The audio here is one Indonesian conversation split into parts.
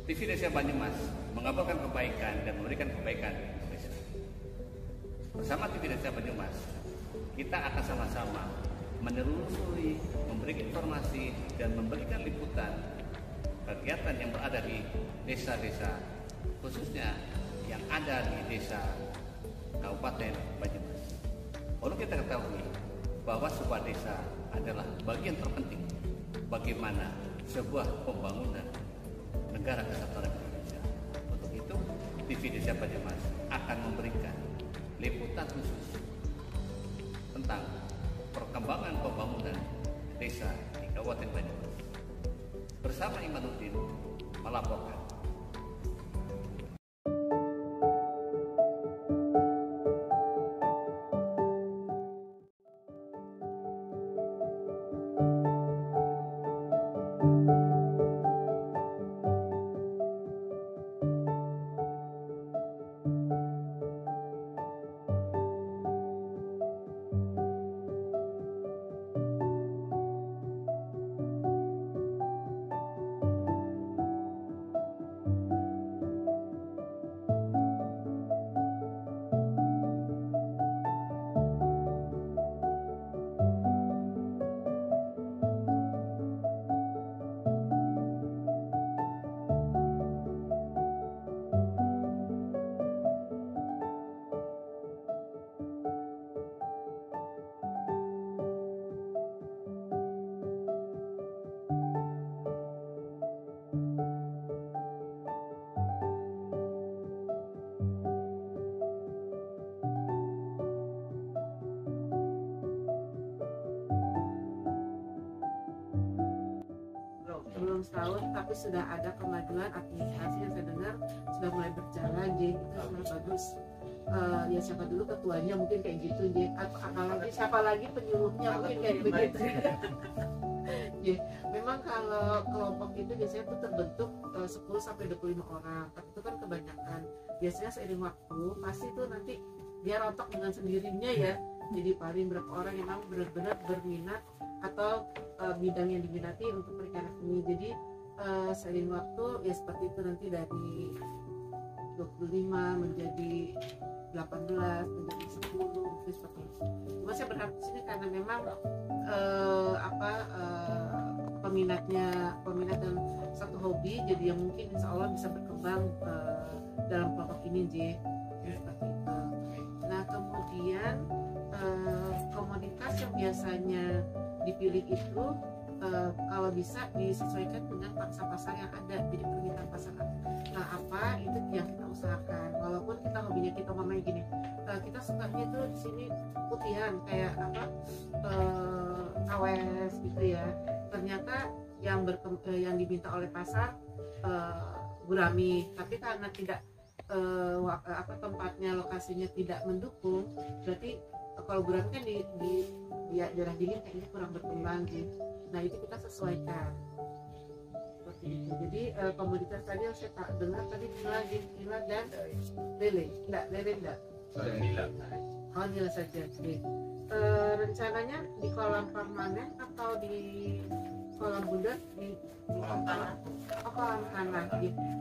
TV Desa Banyumas mengabarkan kebaikan dan memberikan kebaikan di Indonesia. Bersama TV Desa Banyumas, kita akan sama-sama menelusuri, memberikan informasi dan memberikan liputan kegiatan yang berada di desa-desa, khususnya yang ada di desa Kabupaten Banyumas. Perlu kita ketahui bahwa sebuah desa adalah bagian terpenting bagaimana sebuah pembangunan negara kesatuan Indonesia. Untuk itu, TV Desa Banyumas akan memberikan liputan khusus tentang perkembangan pembangunan desa di Kabupaten Banyumas. Bersama Imanuddin melaporkan. Belum setahun tapi sudah ada kemajuan administrasi yang saya dengar sudah mulai berjalan, jadi itu sangat bagus. Ya siapa dulu ketuanya mungkin kayak gitu, jadi apalagi siapa lagi penyuluhnya mungkin kayak begitu. Ya, memang kalau kelompok itu biasanya tuh terbentuk 10 sampai 25 orang, tapi itu kan kebanyakan. Biasanya seiring waktu pasti tuh nanti dia rontok dengan sendirinya ya. Jadi paling berapa orang yang memang benar-benar berminat atau bidang yang diminati untuk perikanan ini. Jadi seiring waktu ya seperti itu, nanti dari 25 menjadi 18 menjadi 10 mungkin seperti itu. Cuma saya berharap di sini karena memang peminat dan satu hobi, jadi yang mungkin insya Allah bisa berkembang dalam kelompok ini, seperti itu. Nah kemudian komoditas yang biasanya dipilih itu kalau bisa disesuaikan dengan pangsa pasar yang ada, jadi permintaan pasar apa itu yang kita usahakan. Walaupun kita hobinya kita ngomongnya gini, kita sukanya tuh di sini putihan kayak awes gitu ya, ternyata yang diminta oleh pasar gurami, tapi karena tidak tempatnya, lokasinya tidak mendukung, berarti kalau gurami kan di daerah dingin kayaknya kurang berkembang gitu. Nah itu kita sesuaikan seperti itu. Jadi komoditas tadi yang saya tak dengar tadi nila dan lele, enggak. Oh nila saja. Rencananya di kolam permanen atau di kolam budak di kolam tanah.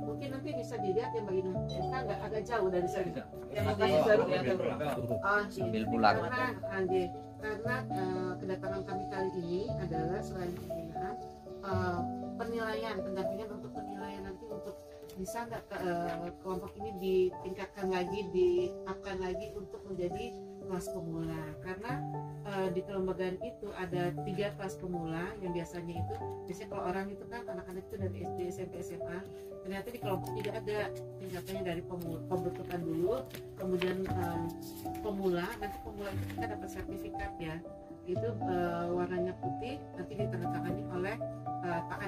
Mungkin nanti bisa dilihat yang bagian kita agak jauh dari sini. Yang baru sambil pulang. Karena kedatangan kami kali ini adalah selain pembinaan, pendampingan untuk penilaian nanti untuk bisa nggak kelompok ini ditingkatkan lagi, diupkan lagi untuk menjadi kelas pemula. Karena di kelembagaan itu ada 3 kelas pemula yang biasanya kalau orang itu kan anak-anak itu dari SD, SMP, SMA, ternyata di kelompok tidak ada tingkatannya dari pembentukan dulu, kemudian pemula. Nanti pemula itu kita dapat sertifikat ya, itu warnanya putih, nanti ditandatangani oleh Pak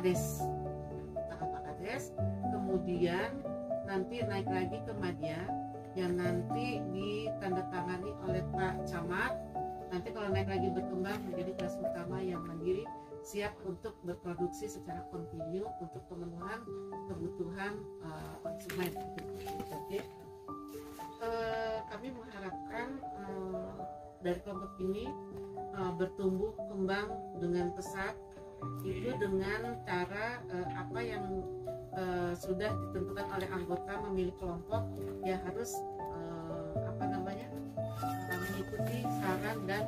Kades, kemudian nanti naik lagi ke Madya yang nanti ditandatangani oleh Pak Camat. Nanti kalau naik lagi berkembang menjadi kelas utama yang mandiri, siap untuk berproduksi secara kontinu untuk pemenuhan kebutuhan konsumen. Jadi kami mengharapkan dari kelompok ini bertumbuh kembang dengan pesat, itu dengan cara apa yang sudah ditentukan oleh anggota memilih kelompok, ya harus mengikuti saran dan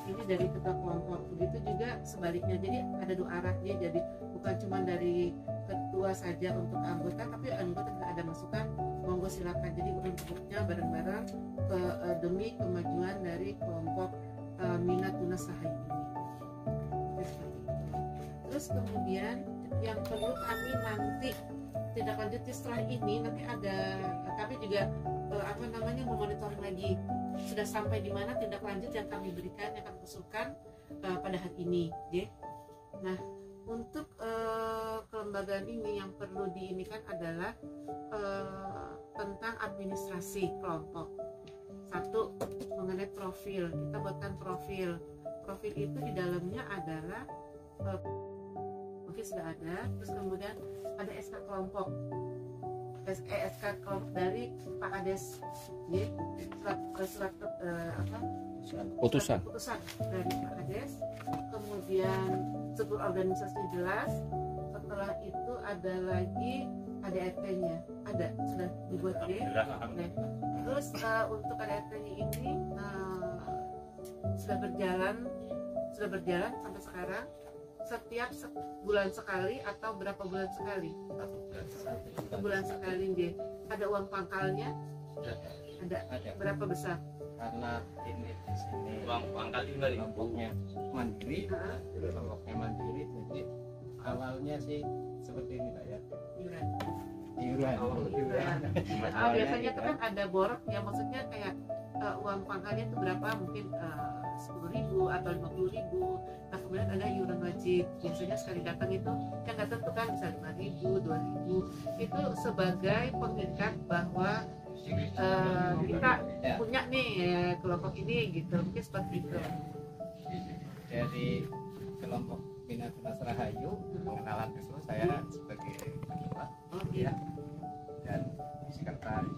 ini dari ketua kelompok. Begitu juga sebaliknya, jadi ada dua arah dia, jadi bukan cuma dari ketua saja untuk anggota, tapi anggota juga ada masukan, monggo silakan. Jadi untuknya bareng-bareng demi kemajuan dari kelompok minat tunasaha ini. Terus kemudian yang perlu kami nanti tidak lanjut setelah ini, nanti ada kami juga memonitor lagi sudah sampai di mana tindak lanjut yang kami berikan, yang kami usulkan pada hari ini. Nah, untuk kelembagaan ini yang perlu diinikan adalah tentang administrasi kelompok. Satu, mengenai profil, kita buatkan profil. Profil itu di dalamnya adalah mungkin sudah ada, terus kemudian ada SK kelompok, SK kelompok dari Pak Kades, surat putusan dari Pak Kades, kemudian struktur organisasi jelas. Setelah itu ada lagi ADRT-nya, ada sudah dibuat nah, terus untuk ADRT-nya ini sudah berjalan sampai sekarang. Setiap bulan sekali atau berapa bulan sekali? Satu bulan sekali. Ada uang pangkalnya? Ada. Berapa besar? Karena ini di sini uang pangkal juga kelompoknya mandiri, kelompoknya mandiri. Jadi awalnya sih seperti ini Pak ya. Iuran. Biasanya itu kan ada borok ya, maksudnya kayak uang pangkalnya itu berapa, mungkin 10.000 atau 50.000. Nah kemudian ada iuran wajib, biasanya sekali datang itu yang nggak tentu kan, bisa 5.000, 2.000. Itu sebagai pengikat bahwa kita punya nih kelompok ini gitu, mungkin seperti itu. Dari kelompok Minat Tunas Rahayu, pengenalan itu saya sebagai ketua, dan sekretaris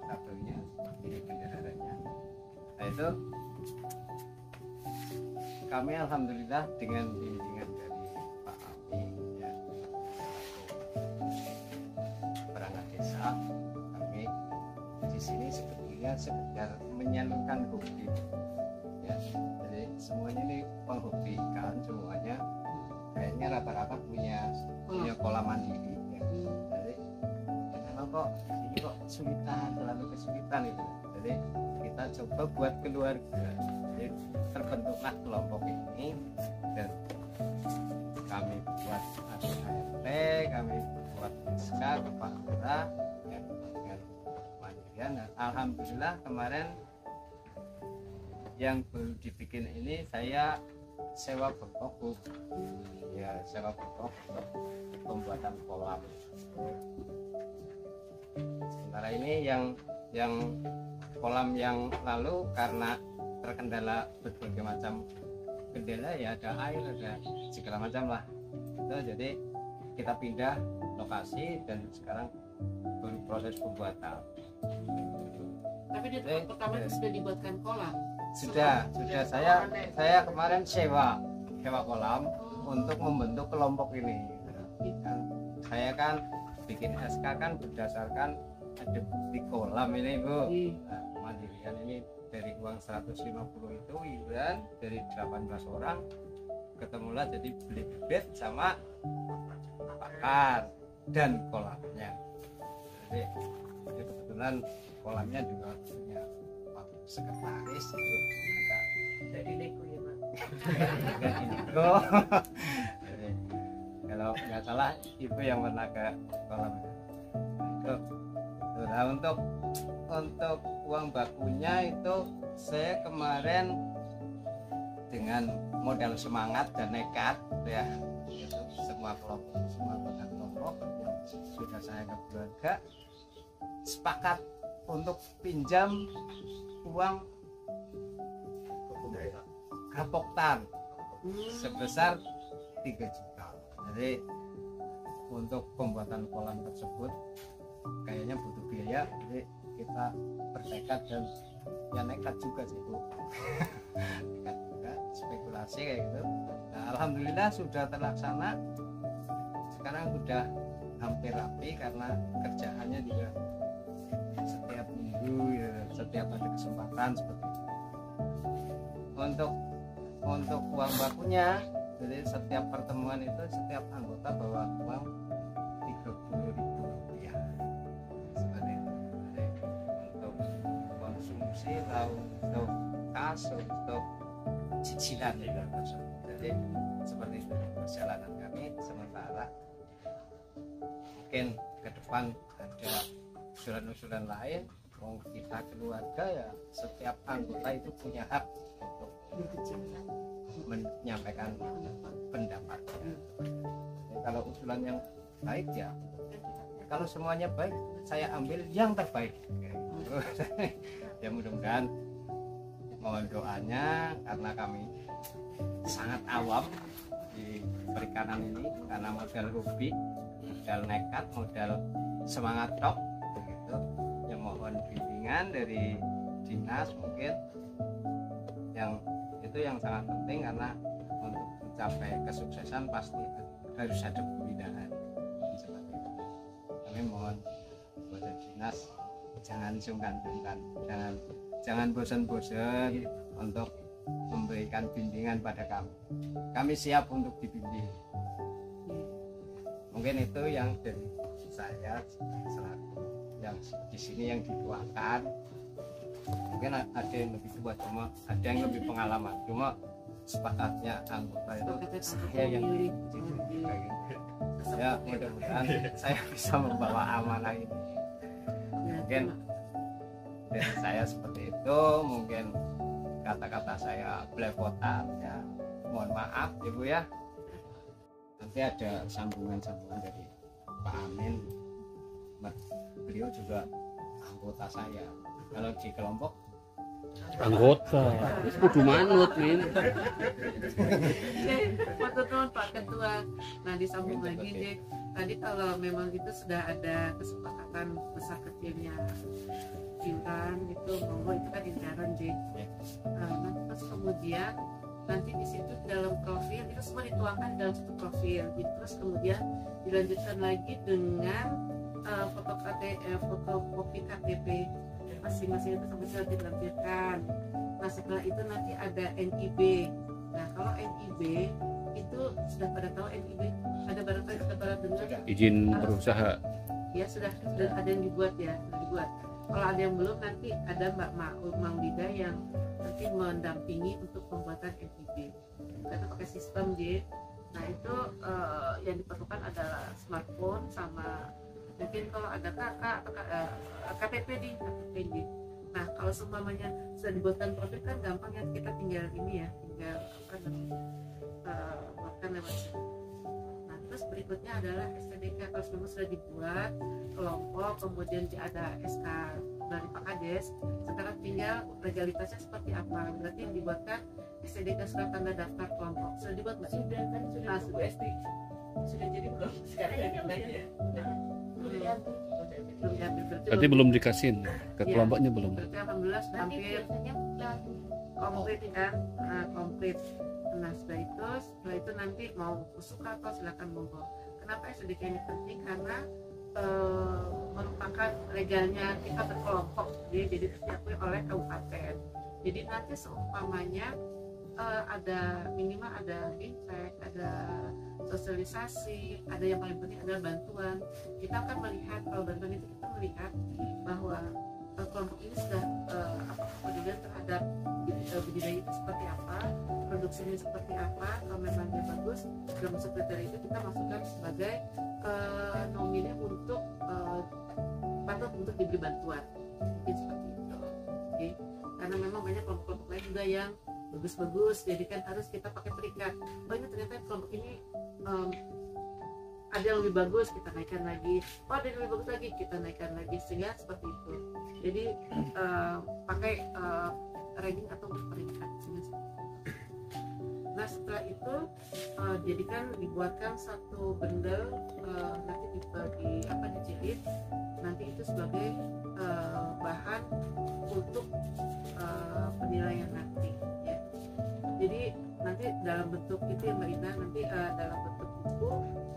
satunya ini benderanya. Nah itu kami alhamdulillah dengan bimbingan dari Pak Ami ya, perangkat desa, kami di sini sebetulnya sekedar menyalurkan hobi ya. Jadi semuanya ini penghobi kan, semuanya kayaknya rata-rata punya kolam mandiri ya. Jadi memang kok ini kok kesulitan, terlalu kesulitan itu. Jadi kita coba buat keluarga. Jadi terbentuklah kelompok ini dan kami buat ADRT, kami buat SK ke Pak Lurah dengan mandirian. Dan alhamdulillah kemarin yang baru dibikin ini saya sewa berkok ya, sewa berkok untuk pembuatan kolam. Sementara ini yang kolam yang lalu karena terkendala berbagai macam kendala ya, ada air, ada segala macam lah itu, jadi kita pindah lokasi dan sekarang baru proses pembuatan. Tapi di tempat pertama itu sudah dibuatkan kolam? Sudah saya kemarin sewa kolam untuk membentuk kelompok ini. Dan saya kan bikin SK kan berdasarkan ada di kolam ini Bu. Nah, mandirian ini dari uang 150 itu iuran dari 18 orang, ketemulah jadi beli bibit sama pakan dan kolamnya. Jadi kebetulan kolamnya juga punya sekretaris itu agak jadi neko ya Pak. jadi neko. Jadi kalau nggak salah ibu yang pernah ke kolam itu. Nah, untuk uang bakunya itu saya kemarin dengan modal semangat dan nekat ya, itu semua kelompok yang sudah saya ke keluarga sepakat untuk pinjam uang Kapoktan sebesar 3 juta. Jadi untuk pembuatan kolam tersebut kayaknya butuh biaya, jadi kita bertekad dan ya nekat juga sih Bu. Nekat juga, spekulasi kayak gitu. Nah, alhamdulillah sudah terlaksana. Sekarang sudah hampir rapi karena kerjaannya juga setiap minggu ya, setiap ada kesempatan seperti itu. Untuk uang bakunya, jadi setiap pertemuan itu setiap anggota bawa uang Rp30.000 seperti itu. Jadi, untuk konsumsi lalu untuk kas untuk cicilan juga tersebut. Jadi seperti itu perjalanan kami, sementara mungkin ke depan ada usulan-usulan lain. Kita keluarga ya, setiap anggota itu punya hak untuk menyampaikan pendapat. Jadi, kalau usulan yang baik ya, kalau semuanya baik saya ambil yang terbaik. Ya mudah-mudahan, mohon doanya karena kami sangat awam di perikanan ini, karena modal hobi, modal nekat, modal semangat tok begitu. Ya mohon bimbingan dari dinas mungkin, yang itu yang sangat penting, karena untuk mencapai kesuksesan pasti harus ada pembinaan seperti itu. Kami mohon kepada dinas jangan sungkan-sungkan, jangan bosan-bosan untuk memberikan bimbingan pada kami. Kami siap untuk dibimbing. Mungkin itu yang dari saya selaku yang di sini yang dituakan. Mungkin ada yang lebih tua, cuma ada yang lebih pengalaman. Cuma sepakatnya anggota itu saya yang kayak gitu. Ya mudah-mudahan saya bisa membawa amanah ini. Mungkin dari saya seperti itu, mungkin kata-kata saya belepotan ya, mohon maaf Ibu ya. Nanti ada sambungan-sambungan dari Pak Amin, beliau juga anggota saya. Kalau di kelompok anggota kudu manut min. Waktu Pak Ketua, nah disambung lagi Jack. Tadi kalau memang itu sudah ada kesepakatan besar kecilnya iuran itu, monggo itu kan intern Jack. Nah, terus kemudian nanti di situ dalam profil itu semua dituangkan dalam satu profil. Terus kemudian dilanjutkan lagi dengan fotokopi KTP masing-masing itu sama dilampirkan. Nah setelah itu nanti ada NIB. Nah kalau NIB itu sudah pada tahu NIB, ada barangkali sudah pada dengar Izin berusaha. Ya sudah ada yang dibuat ya, sudah dibuat. Kalau ada yang belum, nanti ada Mbak Maulida yang nanti mendampingi untuk pembuatan NIB. Kita pakai sistem J. Nah itu yang diperlukan adalah smartphone sama mungkin kalau ada KTP di KTP. Nah kalau semuanya sudah dibuatkan profil kan gampang ya, kita tinggal ini ya, tinggal buatkan lewat. Nah terus berikutnya adalah STDK. Kalau semua sudah dibuat kelompok, kemudian ada SK dari Pak Kades, sekarang tinggal legalitasnya seperti apa. Berarti yang dibuatkan STDK surat tanda daftar kelompok sudah dibuat Mbak? Sudah kan, sudah USD sudah jadi belum? Sekarang ya Berarti belum dikasihin ke kelompoknya ya, belum. Berarti alhamdulillah sudah hampir komplit kan, komplit. Nah setelah itu nanti mau suka atau silakan monggo. Kenapa SDK ini penting? Karena merupakan legalnya kita berkelompok, jadi diakui oleh kabupaten. Jadi nanti seumpamanya ada minimal ada intek, ada sosialisasi, ada yang paling penting adalah bantuan. Kita akan melihat, kalau bantuan itu kita melihat bahwa kelompok ini sudah pedulian terhadap budidaya itu seperti apa, produksinya seperti apa. Kalau memang dia bagus, dalam masuk kriteria itu kita masukkan sebagai nominnya untuk patut untuk diberi bantuan. Mungkin seperti itu. Okay. Karena memang banyak kelompok-kelompok lain juga yang bagus-bagus, jadi kan harus kita pakai terikat. Oh ini ternyata kelompok ini ada yang lebih bagus, kita naikkan lagi. Oh ada yang lebih bagus lagi, kita naikkan lagi, sehingga seperti itu. Jadi pakai ranking atau peringkat. Nah setelah itu dibuatkan satu bundle, nanti dijilid, nanti itu sebagai bahan untuk penilaian nanti. Ya. Jadi nanti dalam bentuk itu ya Mbak Ina, nanti dalam bentuk buku,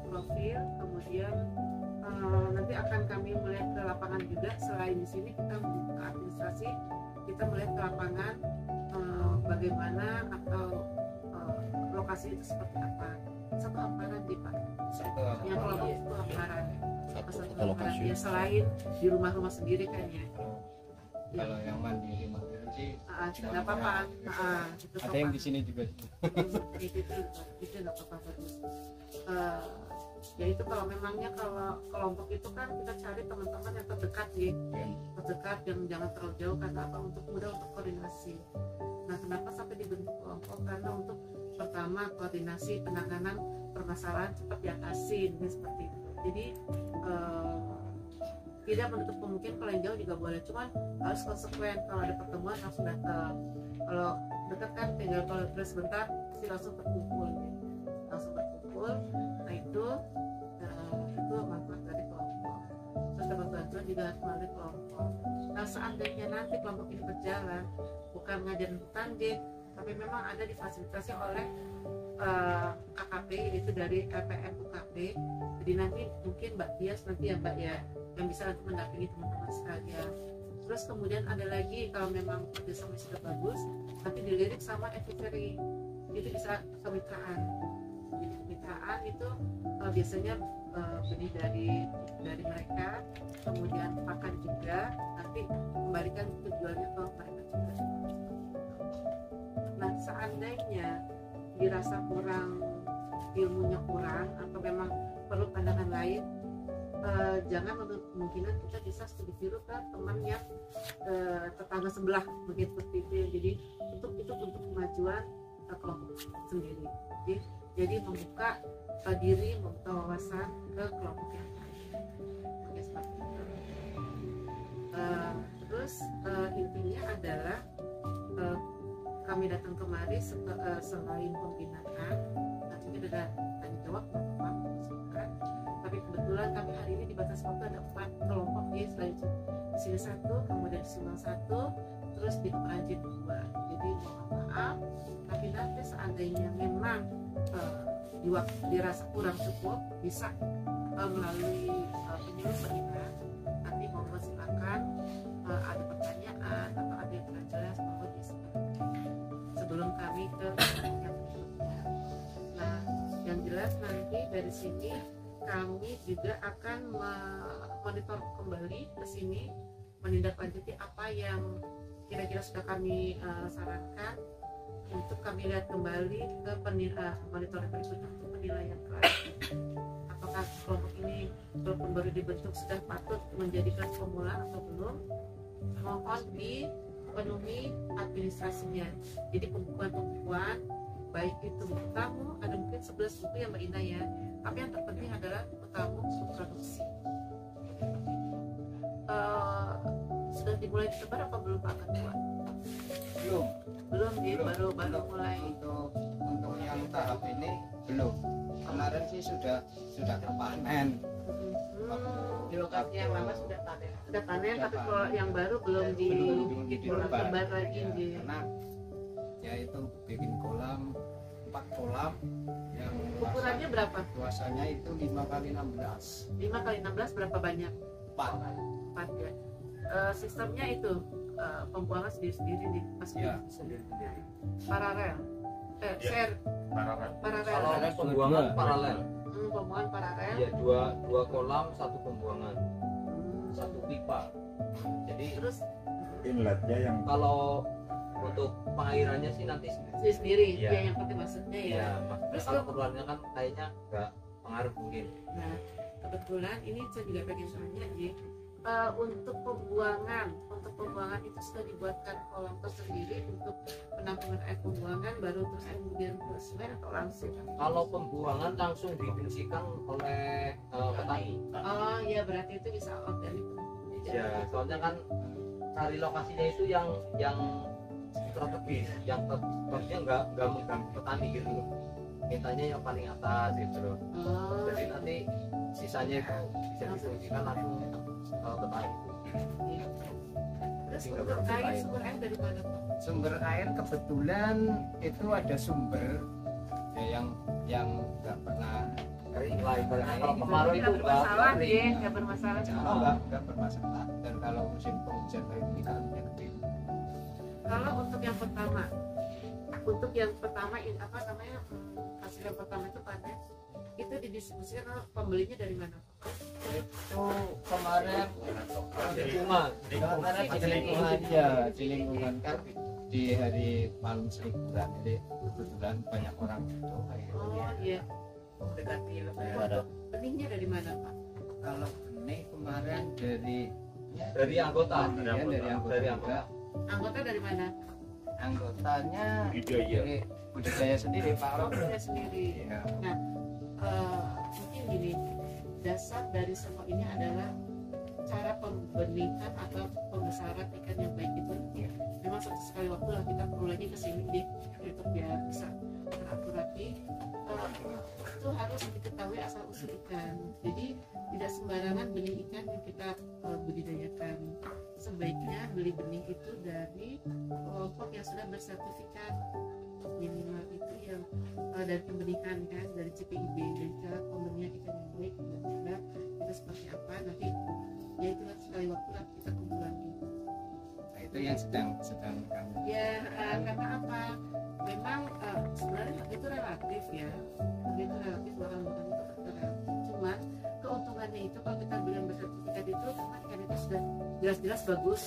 profil, kemudian nanti akan kami melihat ke lapangan juga. Selain di sini kita membuka administrasi, kita melihat ke lapangan bagaimana atau lokasi itu seperti apa. Satu hamparan di Pak, yang kelompok itu hamparan. Satu hamparan ya, selain di rumah-rumah sendiri kan ya. Kalau yang mandiri sih tidak apa-apa. Itu ada yang di sini juga. itu nggak apa-apa, bagus. Ya itu kalau memangnya kalau kelompok itu kan kita cari teman-teman yang terdekat ya, terdekat yang jangan terlalu jauh, karena apa, untuk mudah untuk koordinasi. Nah, kenapa sampai dibentuk kelompok? Karena untuk pertama koordinasi penanganan permasalahan cepat diatasi, seperti itu. Jadi tidak menutup kemungkinan kalau yang jauh juga boleh, cuman harus konsekuen. Kalau ada pertemuan langsung datang, kalau dekat kan tinggal kalau sebentar sih langsung berkumpul ya. Langsung berkumpul. Nah itu manfaat dari kelompok. Terus dapat bantuan juga melalui kelompok. Nah seandainya nanti kelompok ini berjalan bukan ngajarin hutan J, tapi memang ada difasilitasi oleh KKP, itu dari LPM UKP. Jadi nanti mungkin Mbak Tias nanti ya Mbak ya, yang bisa nanti mendampingi teman-teman sekalian. Terus kemudian ada lagi, kalau memang kerjasama sudah bagus, nanti dilirik sama advisory, itu bisa kemitraan. Jadi kemitraan itu biasanya benih dari mereka, kemudian pakan juga, nanti kembalikan tujuannya ke mereka juga. Nah seandainya dirasa kurang, ilmunya kurang, atau memang perlu pandangan lain, jangan menutup kemungkinan kita bisa studi tiru ke teman yang tetangga sebelah, begitu seperti itu. Jadi itu untuk kemajuan kelompok sendiri. Jadi membuka diri, membuka wawasan ke kelompok yang lain. Oke, seperti itu. Terus intinya adalah kami datang kemari selain pembinaan, nanti ada tanya jawab, tapi kebetulan kami hari ini di batas waktu ada 4 kelompok ya, selain di sini 1, kemudian di Subang 1, terus di Kemeranjin 2. Jadi mohon maaf, tapi nanti seandainya memang dirasa kurang cukup, bisa melalui penyuluh pendidikan. Nanti mohon silakan ada pertanyaan atau ada yang kurang jelas, mohon disampaikan sebelum kami ke yang berikutnya. Nah, yang jelas nanti dari sini kami juga akan memonitor kembali ke sini, menindaklanjuti apa yang kira-kira sudah kami sarankan untuk kami lihat kembali ke monitoring berikutnya untuk penilaian terakhir. Apakah kelompok ini walaupun baru dibentuk sudah patut menjadikan pemula atau belum? Mohon dipenuhi administrasinya. Jadi pembukuan baik itu buku tamu, ada mungkin 11 buku ya Mbak Ina ya. Tapi yang terpenting adalah buku tamu untuk produksi. Sudah dimulai disebar apa belum Pak Ketua? Belum ya, baru mulai. Untuk yang tahap ini belum. Kemarin sih sudah terpanen. Di lokasi yang lama sudah panen, tapi kalau yang baru belum disebar lagi. Karena ya itu bikin kolam 4 kolam yang ukurannya berapa? Luasannya itu 5x16. 5x16 berapa banyak? 4 ya. Sistemnya itu pembuangan sendiri-sendiri di sendiri. Paralel. Paralel. Ada pembuangan paralel. Pembuangan paralel. Iya, dua kolam, 1 pembuangan. 1 pipa. Jadi terus inletnya yang kalau untuk pengairannya sih nanti sendiri. Iya. Ya yang penting maksudnya ya. Iya, maksudnya kalau keluarnya kan kayaknya nggak pengaruh mungkin. Nah, kebetulan ini saya juga pengen tanya ya. Untuk pembuangan itu sudah dibuatkan kolam tersendiri untuk penampungan air pembuangan, baru terus kemudian ke sungai atau langsung? Kalau pembuangan langsung difungsikan oleh petani. Oh iya, berarti itu bisa organik. Ya, soalnya kan cari lokasinya itu yang strategis, yang maksudnya nggak mengganggu petani gitu loh. Mintanya yang paling atas gitu loh. Jadi nanti sisanya itu bisa difungsikan langsung petani. Terus untuk air, sumber air dari mana Pak? Sumber air kebetulan itu ada sumber ya, yang nggak pernah kering lah ibaratnya. Kalau Itu kemarau nggak itu bermasalah kering. deh, nggak bermasalah. Oh, enggak bermasalah. Dan kalau musim penghujan kayak gini kan gede. Kalau untuk yang pertama ini apa namanya, hasil yang pertama itu panen, itu didistribusikan pembelinya dari mana? Itu kemarin Lingkungan. kemarin di lingkungan ya, di lingkungan kan di hari malam selingkuhan, jadi kebetulan banyak orang itu. Oh iya, Mendekati Lebaran. benihnya dari mana Pak? Kalau benih kemarin dari Dari anggota. ya, dari anggota Dari juga. Anggota dari mana? Anggotanya Budidaya. dari budidaya sendiri Pak. Oh, punya sendiri. Iya. Nah, mungkin gini, dasar dari semua ini adalah cara pembenihan atau pembesaran ikan yang baik itu. Memang satu sekali waktu lah kita perlu lagi ke sini deh untuk biar bisa terakurati. Itu harus diketahui asal usul ikan. Jadi tidak sembarangan benih ikan yang kita budidayakan. Sebaiknya beli benih itu dari kelompok yang sudah bersertifikat, minimal itu yang dari pembenihan kan, dari CPIB, dari cara pembenihan ikan yang baik dan benar itu seperti apa, nanti ya itu sekali waktu lah kita kumpul lagi. Nah, itu yang sedang kami. Ya karena apa? Memang sebenarnya itu relatif ya, itu relatif, bukan itu relatif. Cuman keuntungannya itu kalau kita beli yang bersertifikat itu, karena ikan itu sudah jelas-jelas bagus,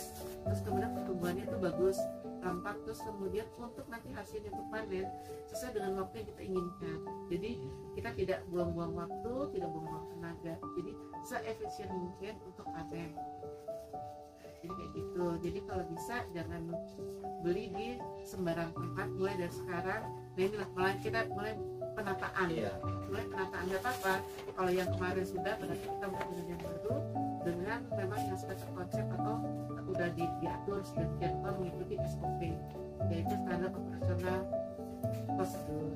terus kemudian pertumbuhannya itu bagus, tampak, terus kemudian untuk nanti hasilnya untuk panen sesuai dengan waktu yang kita inginkan. Jadi kita tidak buang-buang waktu, tidak buang-buang tenaga, jadi seefisien mungkin untuk panen. Jadi kayak gitu. Jadi kalau bisa jangan beli di sembarang tempat mulai dari sekarang. Nah inilah mulai penataan. Iya. Mulai penataan, nggak apa-apa kalau yang kemarin sudah, berarti kita mulai dengan yang baru, dengan memang yang sudah terkonsep atau sudah diatur sedemikian rupa mengikuti SOP, yaitu standar operasional prosedur.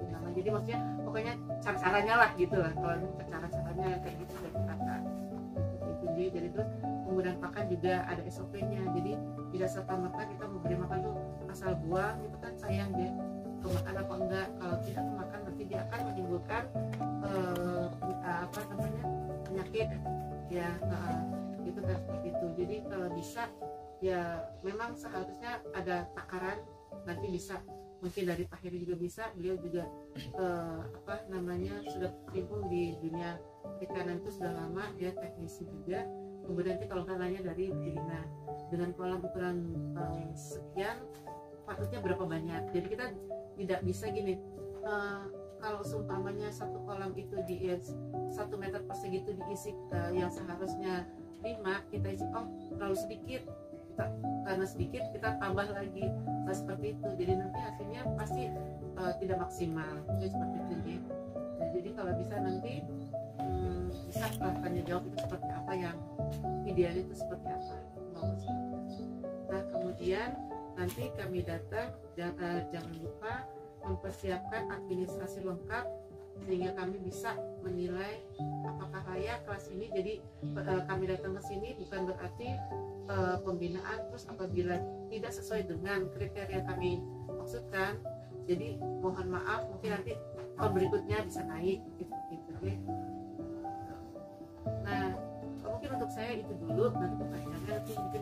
Nah, jadi maksudnya pokoknya cara-caranya lah gitu lah, kalau ini cara-caranya kayak gitu sudah ditata. Jadi terus penggunaan pakan juga ada SOP-nya, jadi tidak serta-merta kita memberi makan tuh asal buang, itu kan sayang deh, kemakan apa enggak. Kalau tidak kemakan nanti dia akan menimbulkan penyakit ya, itu kan seperti itu. Jadi kalau bisa ya memang seharusnya ada takaran, nanti bisa mungkin dari Pak Heri juga bisa, beliau juga sudah terhimpun di dunia perikanan itu sudah lama, dia teknisi juga. Kemudian nanti kalau nanya dari Dina dengan kolam ukuran sekian patutnya berapa banyak, jadi kita tidak bisa gini, kalau seumpamanya satu kolam itu di 1 meter persegi itu diisi yang seharusnya 5, kita isi terlalu sedikit, karena sedikit kita tambah lagi, seperti itu. Jadi nanti hasilnya pasti tidak maksimal, jadi seperti itu ya. Nah, jadi kalau bisa nanti bisa tanya jawab itu seperti apa, yang ideal itu seperti apa. Nah kemudian nanti kami datang, jangan lupa mempersiapkan administrasi lengkap sehingga kami bisa menilai apakah layak kelas ini. Jadi kami datang ke sini bukan berarti pembinaan terus apabila tidak sesuai dengan kriteria kami maksudkan, jadi mohon maaf, mungkin nanti tahun berikutnya bisa naik gitu. Nah mungkin untuk saya itu dulu, nanti pertanyaannya nanti mungkin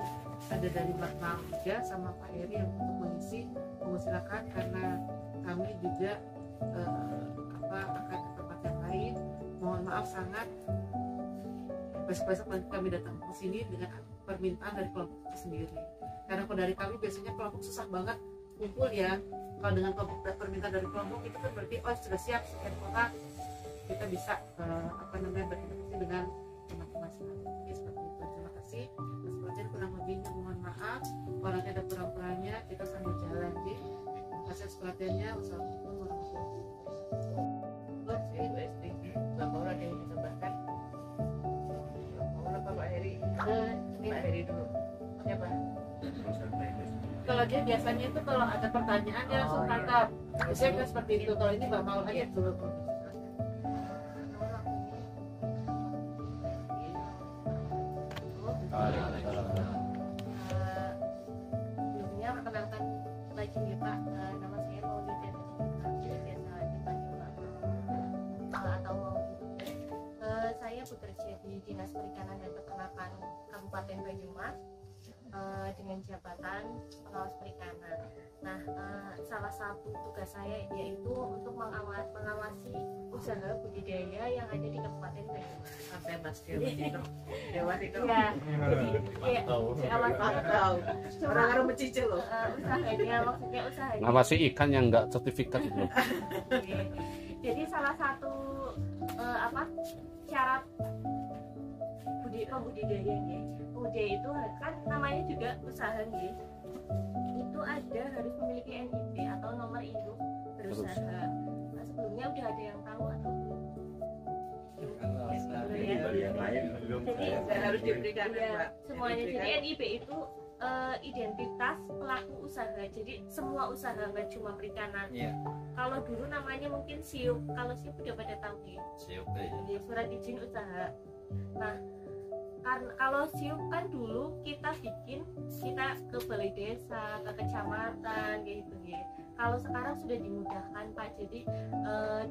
ada dari Mbak Malika sama Pak Heri yang untuk mengisi, silakan, karena kami juga akan ke tempat yang lain. Mohon maaf sangat, besok-besok nanti kami datang ke sini dengan permintaan dari kelompok itu sendiri, karena kalau dari kami biasanya kelompok susah banget kumpul ya. Kalau dengan kelompok permintaan dari kelompok itu kan berarti sudah siap sekian orang, kita bisa berinteraksi dengan teman-teman selanjutnya seperti itu. Terima kasih atas perhatian, kurang lebihnya mohon maaf, orangnya ada kurang-kurangnya, kita sambil jalan di. Terima kasih atas perhatiannya. Wassalamualaikum warahmatullahi wabarakatuh. Buat saya Ibu SD, Bapak Ura yang ditambahkan. Bapak Ura, Pak Heri. Pak Heri dulu. Siapa? Kalau dia biasanya itu kalau ada pertanyaan dia langsung tangkap. Biasanya kan seperti itu. Kalau ini Mbak mau aja dulu. Sebelumnya perkenalkan lagi nih Pak, nama saya Maulida, biasa dipanggil atau bekerja di Dinas Perikanan dan Peternakan Kabupaten Banyumas dengan jabatan pengawas perikanan. Nah, salah satu tugas saya yaitu untuk mengawasi usaha budidaya yang ada di Kabupaten Banyumas. Sampai Mas Dewa itu. Dewa itu. Ya, jadi ya, Tahu. Orang-orang mencicil loh. usahanya, maksudnya usahanya. Ngawasi ikan yang nggak sertifikat itu. Oke. Jadi salah satu syarat pembudidaya ya. Budidaya itu kan namanya juga usaha nggih. Itu harus memiliki NIP atau nomor induk berusaha. Nah, sebelumnya udah ada yang tahu atau belum? Kalau Ya, dari yang lain belum Jadi saya. Harus diberikan ya, Pak. semuanya. Jadi NIP itu identitas pelaku usaha. Jadi semua usaha, nggak cuma perikanan. Iya. Kalau dulu namanya mungkin SIUP. Kalau SIUP udah pada tahu nih. Siap ya. Jadi surat izin usaha. Nah, kalau SIUP kan dulu kita ke balai desa, ke kecamatan kayak gitu ya. Kalau sekarang sudah dimudahkan Pak, jadi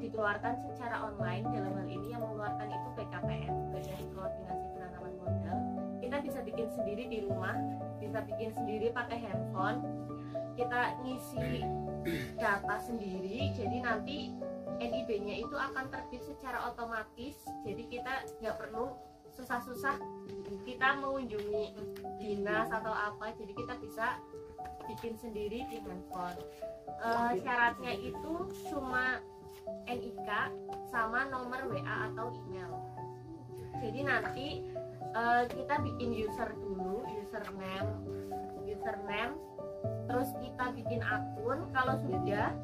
dikeluarkan secara online. Dalam hal ini yang mengeluarkan itu BKPM, Badan Koordinasi Penanaman Modal. Kita bisa bikin sendiri di rumah, bisa bikin sendiri pakai handphone. Kita ngisi data sendiri, jadi nanti NIB-nya itu akan terbit secara otomatis. Jadi kita nggak perlu susah-susah kita mengunjungi dinas atau apa, jadi kita bisa bikin sendiri di handphone. Syaratnya itu cuma NIK sama nomor WA atau email. Jadi nanti kita bikin user dulu, username, terus kita bikin akun. Kalau sudah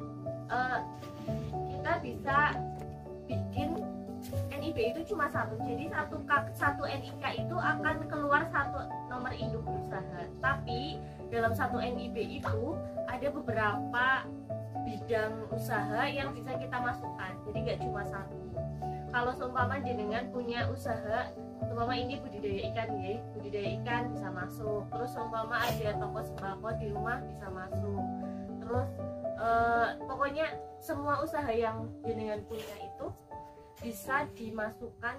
kita bisa bikin NIB itu cuma satu, jadi satu NIK itu akan keluar satu nomor induk usaha. Tapi dalam satu NIB itu ada beberapa bidang usaha yang bisa kita masukkan, jadi nggak cuma satu. Kalau seumpama jenengan punya usaha, seumpama ini budidaya ikan ya, budidaya ikan bisa masuk. Terus seumpama ada toko sembako di rumah bisa masuk. Terus pokoknya semua usaha yang jenengan punya itu bisa dimasukkan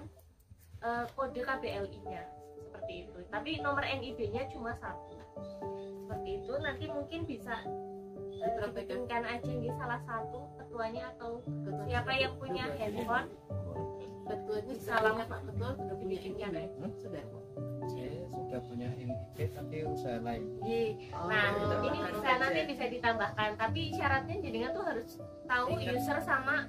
kode KBLI-nya seperti itu. Tapi nomor NIB-nya cuma satu. Seperti itu. Nanti mungkin bisa dibikinkan aja nih salah satu ketuanya atau siapa yang punya handphone. Ketuanya Salam Pak Ketua sudah punya dibikinkan NIB. aja. Sudah. Saya sudah punya NIP tapi usaha lain. Nah, Oh, ini bisa nanti bisa ditambahkan. Tapi syaratnya jadinya tuh harus tahu user sama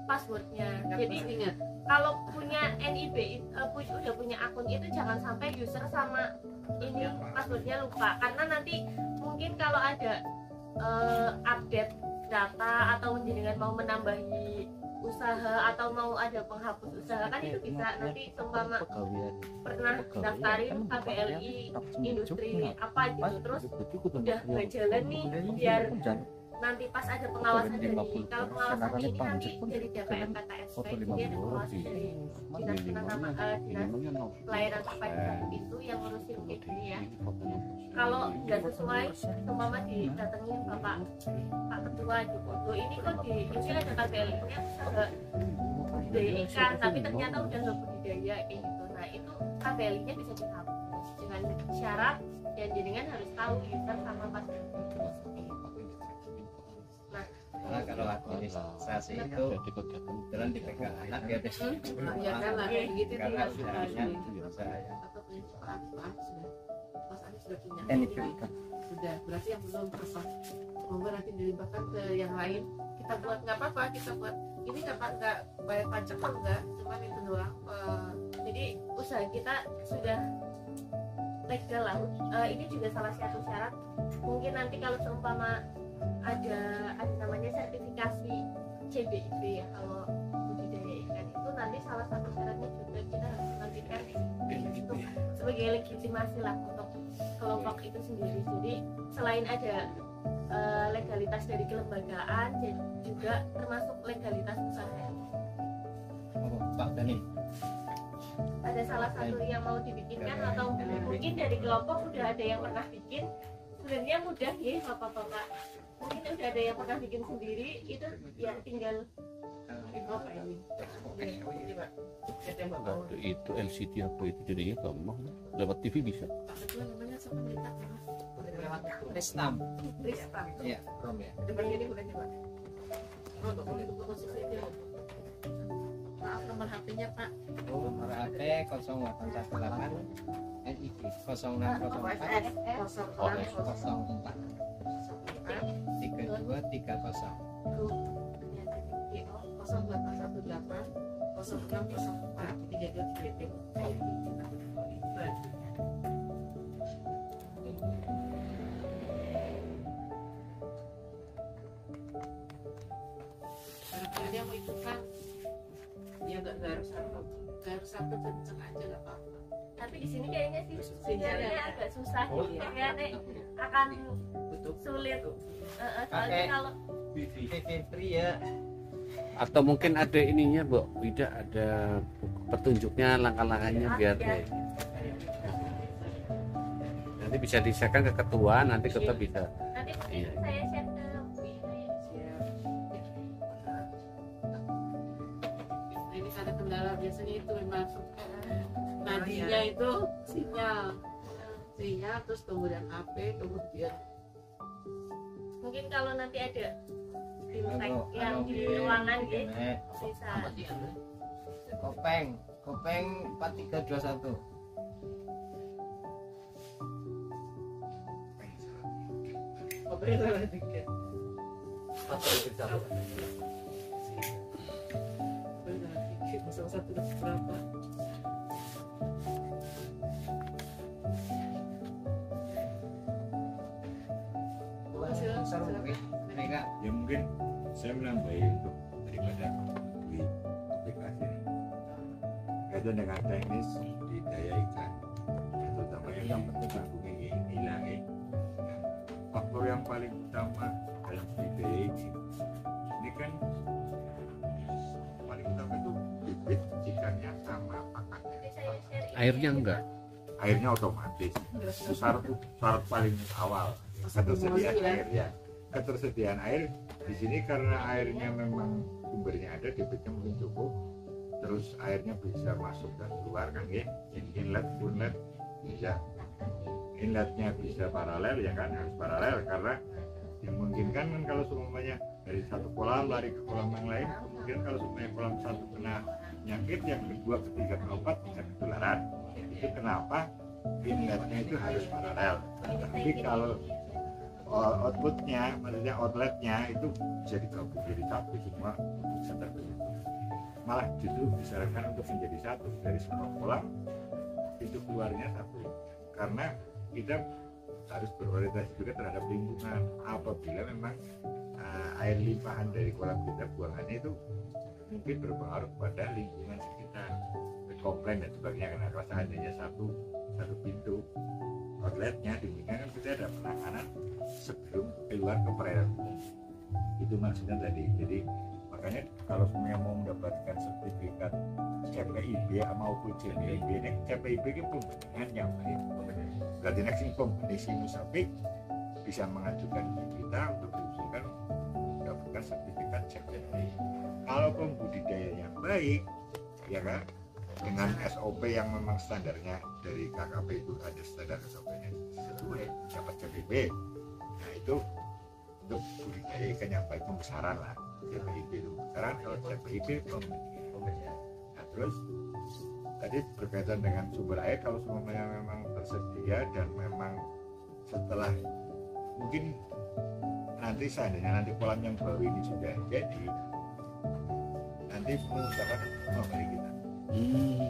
passwordnya. Jadi ingat. kalau punya NIB udah punya akun itu jangan sampai user sama ini passwordnya lupa, karena nanti mungkin kalau ada update data atau jenengan mau menambahi usaha atau mau ada penghapus usaha kan itu bisa. Nanti seumpama pernah daftarin KBLI industri apa gitu, terus udah nggak jalan nih, biar nanti pas ada pengawasan dari, kalau pengawasan ini nanti dari DPM KTSP, jadi ada pengawasan dari dinas pelayanan kepada itu yang ngurusin kayak gini ya. Kalau nggak sesuai, seumpama didatengin Pak Ketua Jokodo, ini kok di ini ada KBLI-nya budidaya ikan, tapi ternyata udah nggak budidaya kayak gitu. Nah itu KBLI-nya bisa dihapus dengan syarat dan jenengan harus tahu user sama password. Karena kalau administrasi itu kebetulan dipegang anak ya deh. Ya kan lah kayak gitu Karena tinggal usahanya sudah. saya. Atau punya Pak sudah. Mas Anies sudah punya. NIP. Sudah. Berarti yang belum apa? Semoga nanti dilimpahkan ke yang lain. Kita buat nggak apa-apa. Kita buat ini nggak bayar pajak kok nggak. Cuman itu doang. Jadi usaha kita sudah legal lah. Ini juga salah satu syarat. Mungkin nanti kalau seumpama ada namanya sertifikasi CBIP ya, kalau budidaya ikan itu nanti salah satu syaratnya juga kita harus menerbitkan itu sebagai legitimasi lah untuk kelompok itu sendiri. Jadi selain ada legalitas dari kelembagaan, dan juga termasuk legalitas usaha. Oh, Pak Dani. Ada salah satu yang mau dibikinkan atau mungkin dari kelompok udah ada yang pernah bikin sebenarnya mudah ya bapak-bapak. Mungkin udah ada yang pernah bikin sendiri, itu ya tinggal Apa ini? Ini Pak. Ada itu LCD apa itu jadinya gampang. Lewat TV bisa. Pak Ketua namanya siapa minta? lewat Restam. Rista. Iya, Rom ya. Depan ini boleh Pak. Oh, untuk untuk khusus aja. Maaf nomor HP-nya Pak. Nomor HP 0818 NIB 0604 04 3230. 0818 0604 3230. Barangkali yang mau ikutan, ya nggak harus satu kenceng aja nggak apa-apa. tapi di sini kayaknya sih Sinyalnya sinyalnya agak susah Oh, gitu. iya. Kayaknya akan Betul. sulit. Soalnya Pakai kalau VV free ya. Atau mungkin ada ininya, Bu. Tidak ada petunjuknya, langkah-langkahnya biar ya, nanti bisa disekan ke ketua, nanti ketua bisa. nanti mungkin Iya. saya share ke Bu Ina ya. Nah, ini ada kendala biasanya itu memang nadinya itu sinyal terus kemudian HP kemudian Mungkin kalau nanti ada bimtek Halo, yang halo, di Bi. ruangan gitu Nek. bisa. Kopeng 4321. salah satu berapa Seru mungkin. Mereka Ya mungkin saya menambahin untuk daripada di aplikasi kaitan dengan teknis di daya ikan, terutama yang penting hilangi faktor yang paling utama dalam budidaya ini kan paling utama itu bibit ikannya sama pakannya. Nanti saya share ini. Airnya enggak. Airnya otomatis itu syarat paling awal, ketersediaan air ya. Ketersediaan air di sini karena airnya memang sumbernya ada, debitnya mungkin cukup, terus airnya bisa masuk dan keluar kan ya, inlet bisa, inletnya bisa paralel ya kan, harus paralel karena yang memungkinkan kan kalau semuanya dari satu kolam lari ke kolam yang lain, kemudian kalau semuanya kolam satu kena penyakit, yang kedua, ketiga, keempat bisa ketularan. Itu kenapa inletnya itu harus paralel. Tapi kalau outputnya, maksudnya outletnya itu bisa digabung jadi satu, semua bisa terbentuk. Malah justru disarankan untuk menjadi satu dari semua kolam, pintu keluarnya satu. Karena kita harus berorientasi juga terhadap lingkungan. Apabila memang air limpahan dari kolam kita buangannya itu mungkin berpengaruh pada lingkungan sekitar, komplain dan sebagainya. Karena kalau seandainya satu pintu outletnya, demikian kan kita ada penanganan sebelum keluar ke perairan umum. Itu maksudnya tadi. Jadi makanya kalau semuanya mau mendapatkan sertifikat CPIB maupun CPIB, ini CPIB itu pembeningan yang baik. Berarti next pembenih musafik bisa mengajukan kita untuk diusulkan mendapatkan sertifikat CPIB. Kalau pembudidaya yang baik, ya kan, dengan SOP yang memang standarnya dari KKP itu ada standar SOP-nya sesuai dapat CPIB. Nah itu untuk budidaya ikan yang baik, pembesaran lah, CPIB itu pembesaran. Kalau CPIB pembudidaya. Nah terus tadi berkaitan dengan sumber air, kalau semuanya memang tersedia dan memang setelah mungkin nanti seandainya nanti kolam yang baru ini sudah jadi, nanti mengusahakan memberi kita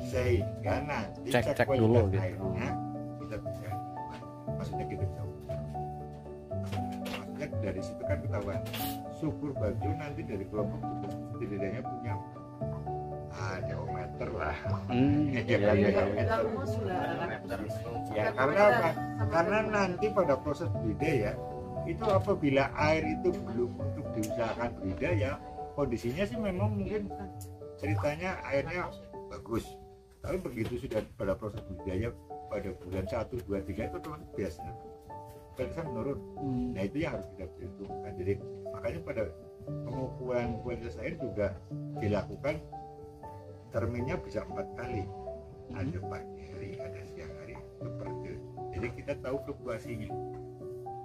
sehingga nanti Cek kualitas dulu gitu. airnya kita bisa, maksudnya kita bisa maksudnya dari situ kan ketahuan subur baju nanti dari kelompok itu setidaknya punya geometer lah. Ya karena apa? Karena nanti pada proses budidaya itu apabila air itu belum untuk diusahakan budidaya, kondisinya sih memang mungkin ceritanya airnya bagus, tapi begitu sudah pada proses budidaya pada bulan 1, 2, 3 itu teman biasanya kualitasnya menurun. Nah itu yang harus kita perhitungkan. Jadi makanya pada pengukuran kualitas air juga dilakukan, terminnya bisa 4 kali, ada pagi hari, ada siang hari, seperti itu. Jadi kita tahu fluktuasinya,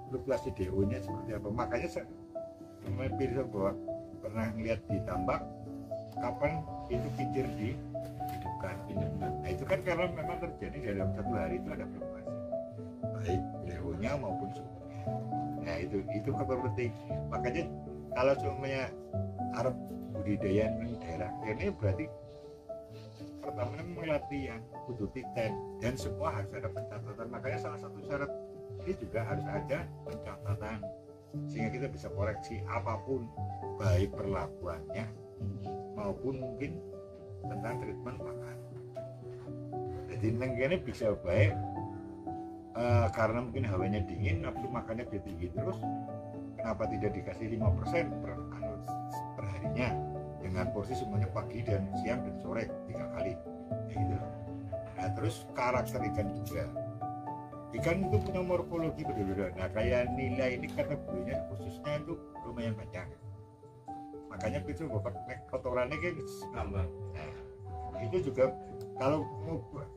fluktuasi DO-nya seperti apa. Makanya saya bahwa pernah lihat di tambak kapan itu kincir dihidupkan. Nah itu kan karena memang terjadi dalam 1 hari itu ada fluktuasi, baik DO-nya maupun suhunya. Nah itu kabar penting. Makanya kalau semuanya Arab budidaya di daerah ini berarti pertama latihan, butuh titen, dan semua harus ada pencatatan. Makanya salah satu syarat ini juga harus ada pencatatan sehingga kita bisa koreksi apapun, baik perlakuannya maupun mungkin tentang treatment makan. Jadi ini bisa baik karena mungkin hawanya dingin, nafsu makannya dia tinggi terus. Kenapa tidak dikasih 5% per harinya dengan porsi semuanya pagi dan siang dan sore 3 kali ya gitu. Nah terus karakter ikan juga, ikan itu punya morfologi berbeda. Nah kayak nilai ini kategorinya khususnya itu lumayan panjang, makanya itu kotorannya kan ngambang. Nah itu juga kalau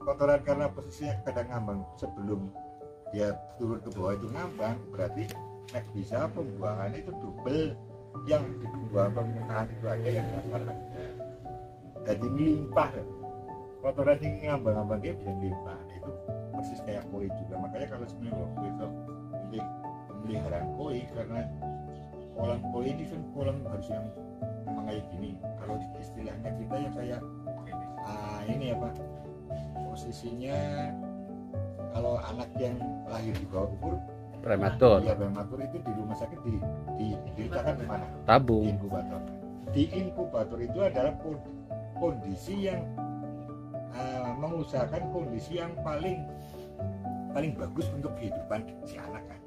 kotoran karena posisinya kadang ngambang sebelum dia turun ke bawah itu ngambang, berarti bisa pembuangannya itu double yang dibuang permukaan itu aja yang dasar ada. Jadi melimpah, kotoran ini ngambang-ngambang dia bisa melimpah. Itu persis kayak koi juga. Makanya kalau sebenarnya waktu itu pemeliharaan koi, karena kolam koi ini kan kolam harus yang memang kayak gini. Kalau istilahnya kita ya kayak ini apa posisinya kalau anak yang lahir di bawah umur prematur. Ya prematur itu di rumah sakit diletakkan di mana? Tabung. Di inkubator. Di inkubator itu adalah kondisi yang mengusahakan kondisi yang paling bagus untuk kehidupan si anak kan.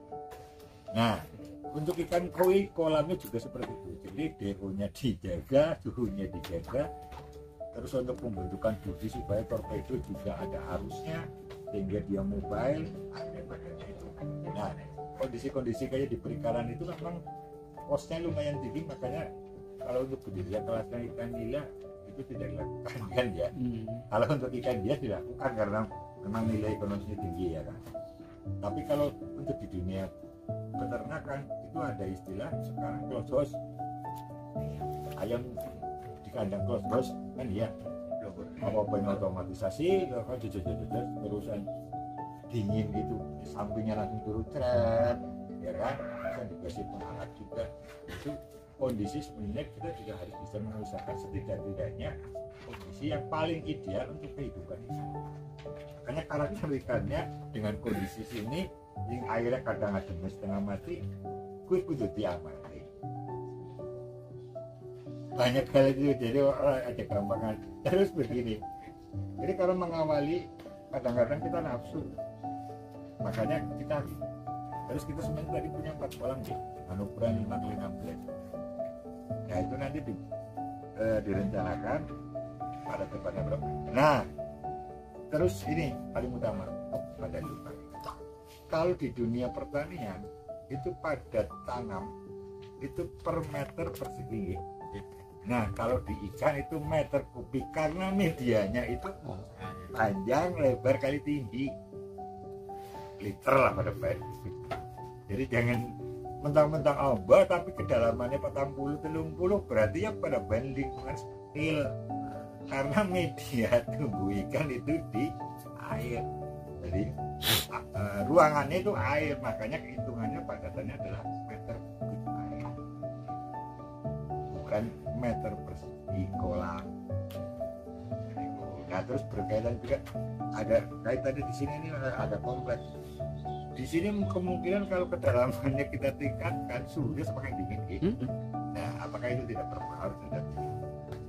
Nah, untuk ikan koi kolamnya juga seperti itu. Jadi DO-nya dijaga, suhunya dijaga. Terus untuk pembentukan budi supaya torpedo juga ada arusnya sehingga dia mobile, ada badannya itu. Nah, kondisi-kondisi kayak di perikanan itu memang kosnya lumayan tinggi, makanya kalau untuk budidaya kelasnya ikan nila itu tidak dilakukan kan ya. Kalau untuk ikan bias dilakukan karena memang nilai ekonomisnya tinggi ya kan. Tapi kalau untuk di dunia peternakan itu ada istilah sekarang closed house, ayam di kandang closed house kan ya, apa yang otomatisasi kan terusan dingin gitu, di sampingnya langsung turun tren ya kan, bisa dikasih penghangat juga. Itu kondisi sebenarnya kita juga harus bisa mengusahakan setidak-tidaknya kondisi yang paling ideal untuk kehidupan ikan. Makanya karakter ikannya dengan kondisi sini yang airnya kadang ada setengah mati, gue kudu diamati. Banyak hal itu, jadi orang aja gampangan. Terus begini, jadi kalau mengawali kadang-kadang kita nafsu, makanya kita terus kita sebenarnya tadi punya 4 kolam nih, ukuran 5x16. Nah itu nanti direncanakan pada tempatnya berapa. Nah terus ini paling utama pada lupa, kalau di dunia pertanian itu padat tanam itu per meter persegi. Nah kalau di ikan itu meter kubik karena medianya itu panjang lebar kali tinggi, liter lah pada baik. Jadi jangan mentang-mentang ombak tapi kedalamannya 40-30, berarti ya pada banding dengan skill, karena media tumbuh ikan itu di air. Jadi ruangannya itu air, makanya hitungannya padatannya adalah meter kubik air, bukan meter persegi kolam. Nah terus berkaitan juga ada kaitannya di sini nih, ada kompleks. Di sini kemungkinan kalau kedalamannya kita tingkatkan suhunya semakin dingin gitu. Nah apakah itu tidak berpengaruh? Tidak.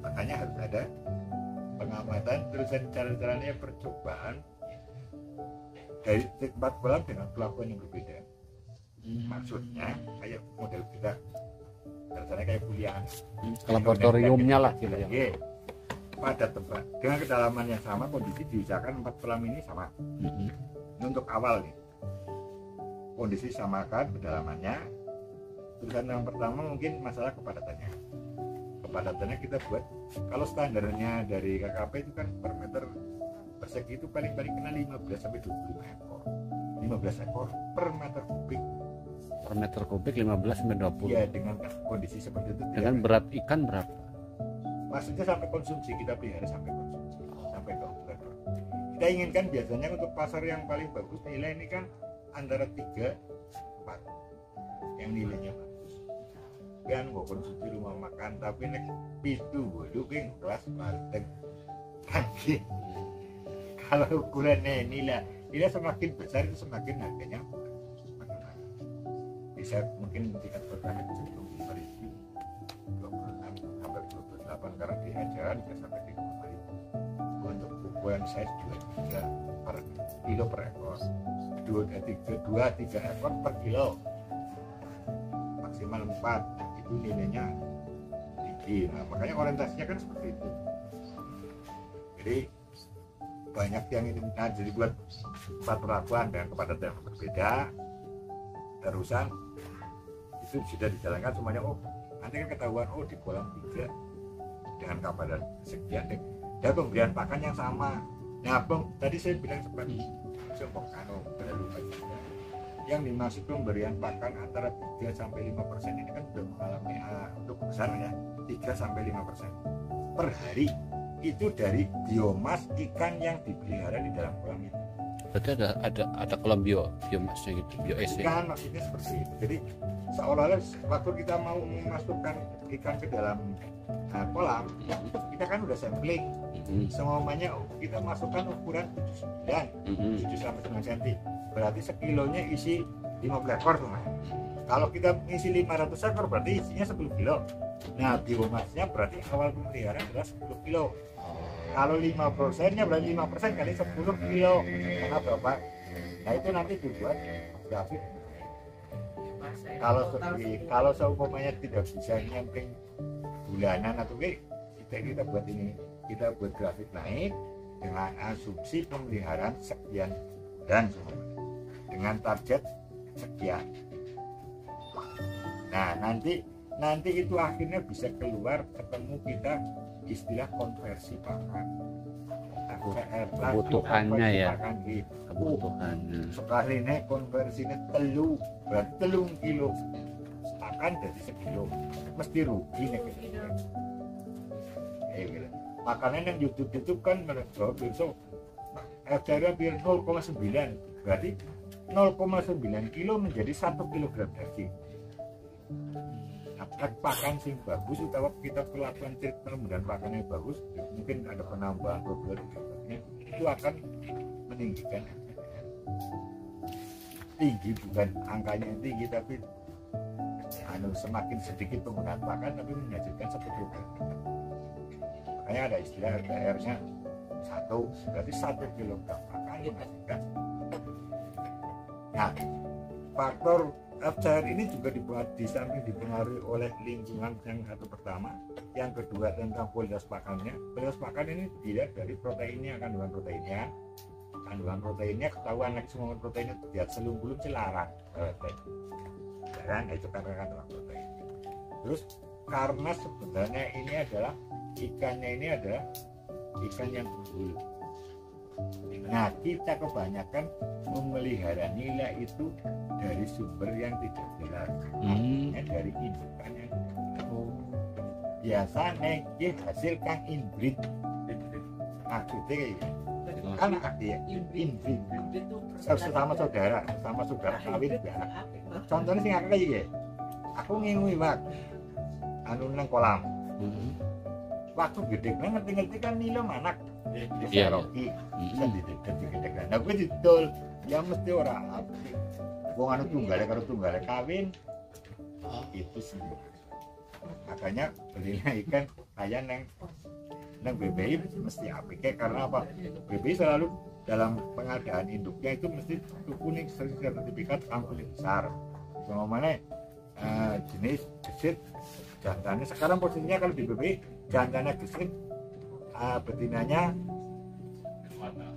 Makanya harus ada pengamatan, terusan cara-caranya percobaan dari tempat kolam dengan pelakuan yang berbeda. Maksudnya kayak model kita rasanya kayak kuliah laboratoriumnya lah gitu ya. Pada tempat dengan kedalaman yang sama, kondisi diusahakan 4 kolam ini sama. Ini untuk awal nih. kondisi samakan kedalamannya. Terus yang pertama mungkin masalah kepadatannya. Kepadatannya kita buat, kalau standarnya dari KKP itu kan per meter persegi itu paling-paling kena 15 sampai 25 ekor. 15 ekor per meter kubik. Per meter kubik 15 sampai 20. Ya, dengan kondisi seperti itu. Dengan berat ikan berapa? Maksudnya sampai konsumsi, kita pelihara sampai konsumsi, sampai ke ukuran. Kita inginkan biasanya untuk pasar yang paling bagus nilai ini kan antara 3-4 yang nilainya bagus. Kan mau konsumsi rumah makan, tapi nek pitu bodoh kelas warteg. Kalau ukurannya nilai semakin besar itu semakin harganya semakin mahal. Bisa mungkin tingkat petani bisa 25.000, 26 sampai 28, karena di eceran bisa sampai 35.000. Untuk ukuran size 2-3 per kilo per ekor, 2-3 ekor per kilo, maksimal 4, itu nilainya tinggi. Nah, makanya orientasinya kan seperti itu. Jadi banyak yang ini, nah, jadi buat perlakuan dengan kepadatan yang berbeda, terusan itu sudah dijalankan semuanya. Oh, nanti kan ketahuan, oh di kolam 3 dengan kepadatan sekian deh, dan pemberian pakan yang sama. Nah, Bang, tadi saya bilang seperti Sombong Kano, yang dimaksud pemberian pakan antara 3-5% ini kan sudah mengalami untuk besar ya, 3-5% per hari. Itu dari biomas ikan yang dipelihara di dalam kolam itu. Berarti ada kolam biomasnya gitu, bio-es. Kan maksudnya seperti itu. Jadi seolah-olah waktu kita mau memasukkan ikan ke dalam kolam, kita kan udah sampling. Semuanya kita masukkan ukuran 7 sampai 9 cm. Berarti sekilonya isi 15 ekor cuma. Kalau kita ngisi 500 ekor berarti isinya 10 kilo. Nah, biomasnya berarti awal pemeliharaan adalah 10 kilo. Kalau 5%-nya berarti 5% kali 10 kilo. Karena berapa? Nah, itu nanti dibuat grafik. Kalau seumpamanya tidak bisa nyamping bulanan atau kita buat ini, kita buat grafik naik dengan asumsi pemeliharaan sekian dan dengan target sekian. Nah, nanti itu akhirnya bisa keluar ketemu kita istilah konversi pakan. Kebutuhannya ya. Kebutuhannya. Sekali ini konversinya telu, berarti 3 kilo pakan dari 1 kilo, mesti rugi nih. Makanan yang YouTube kan menurut besok FCR biar 0,9, berarti 0,9 kilo menjadi 1 kilogram daging. Pakan sing bagus, utawa kita perlakuan treatment dan pakan yang bagus, mungkin ada penambahan protein, itu akan meninggikan tinggi, bukan angkanya yang tinggi, tapi semakin sedikit penggunaan pakan tapi menghasilkan 1 kilogram. Makanya ada istilah RTR-nya 1, berarti 1 kilogram pakan menghasilkan. Nah, faktor FCR ini juga dibuat di samping dipengaruhi oleh lingkungan yang satu pertama, yang kedua tentang kualitas pakannya. Kualitas pakan ini dilihat dari proteinnya, kandungan proteinnya ketahuan lagi, semua proteinnya lihat belum selarang, itu karena kandungan protein. Terus karena sebenarnya ini adalah ikannya ini adalah ikan yang unggul. Nah, kita kebanyakan memelihara nila itu dari sumber yang tidak jelas, dari indukannya. Biasanya hasil kang inbreed, maksudnya kan ya inbreed, sesama saudara kawin ya. Contohnya sing aku kayak gini, aku ngingui mak, nang kolam. Waktu gede ngerti kan nila manak. Bisa roki, bisa didek-dek. Nah, gue didol, ya mesti orang wong anu tunggale karo tunggale kawin itu semua. Makanya belinya ikan kayak nang BBI mesti apik, karena apa? BBI selalu dalam pengadaan induknya itu mesti kuning sertifikat angkutan besar. Sama mana jenis gesit jantannya sekarang posisinya kalau di BBI jantannya gesit, betinanya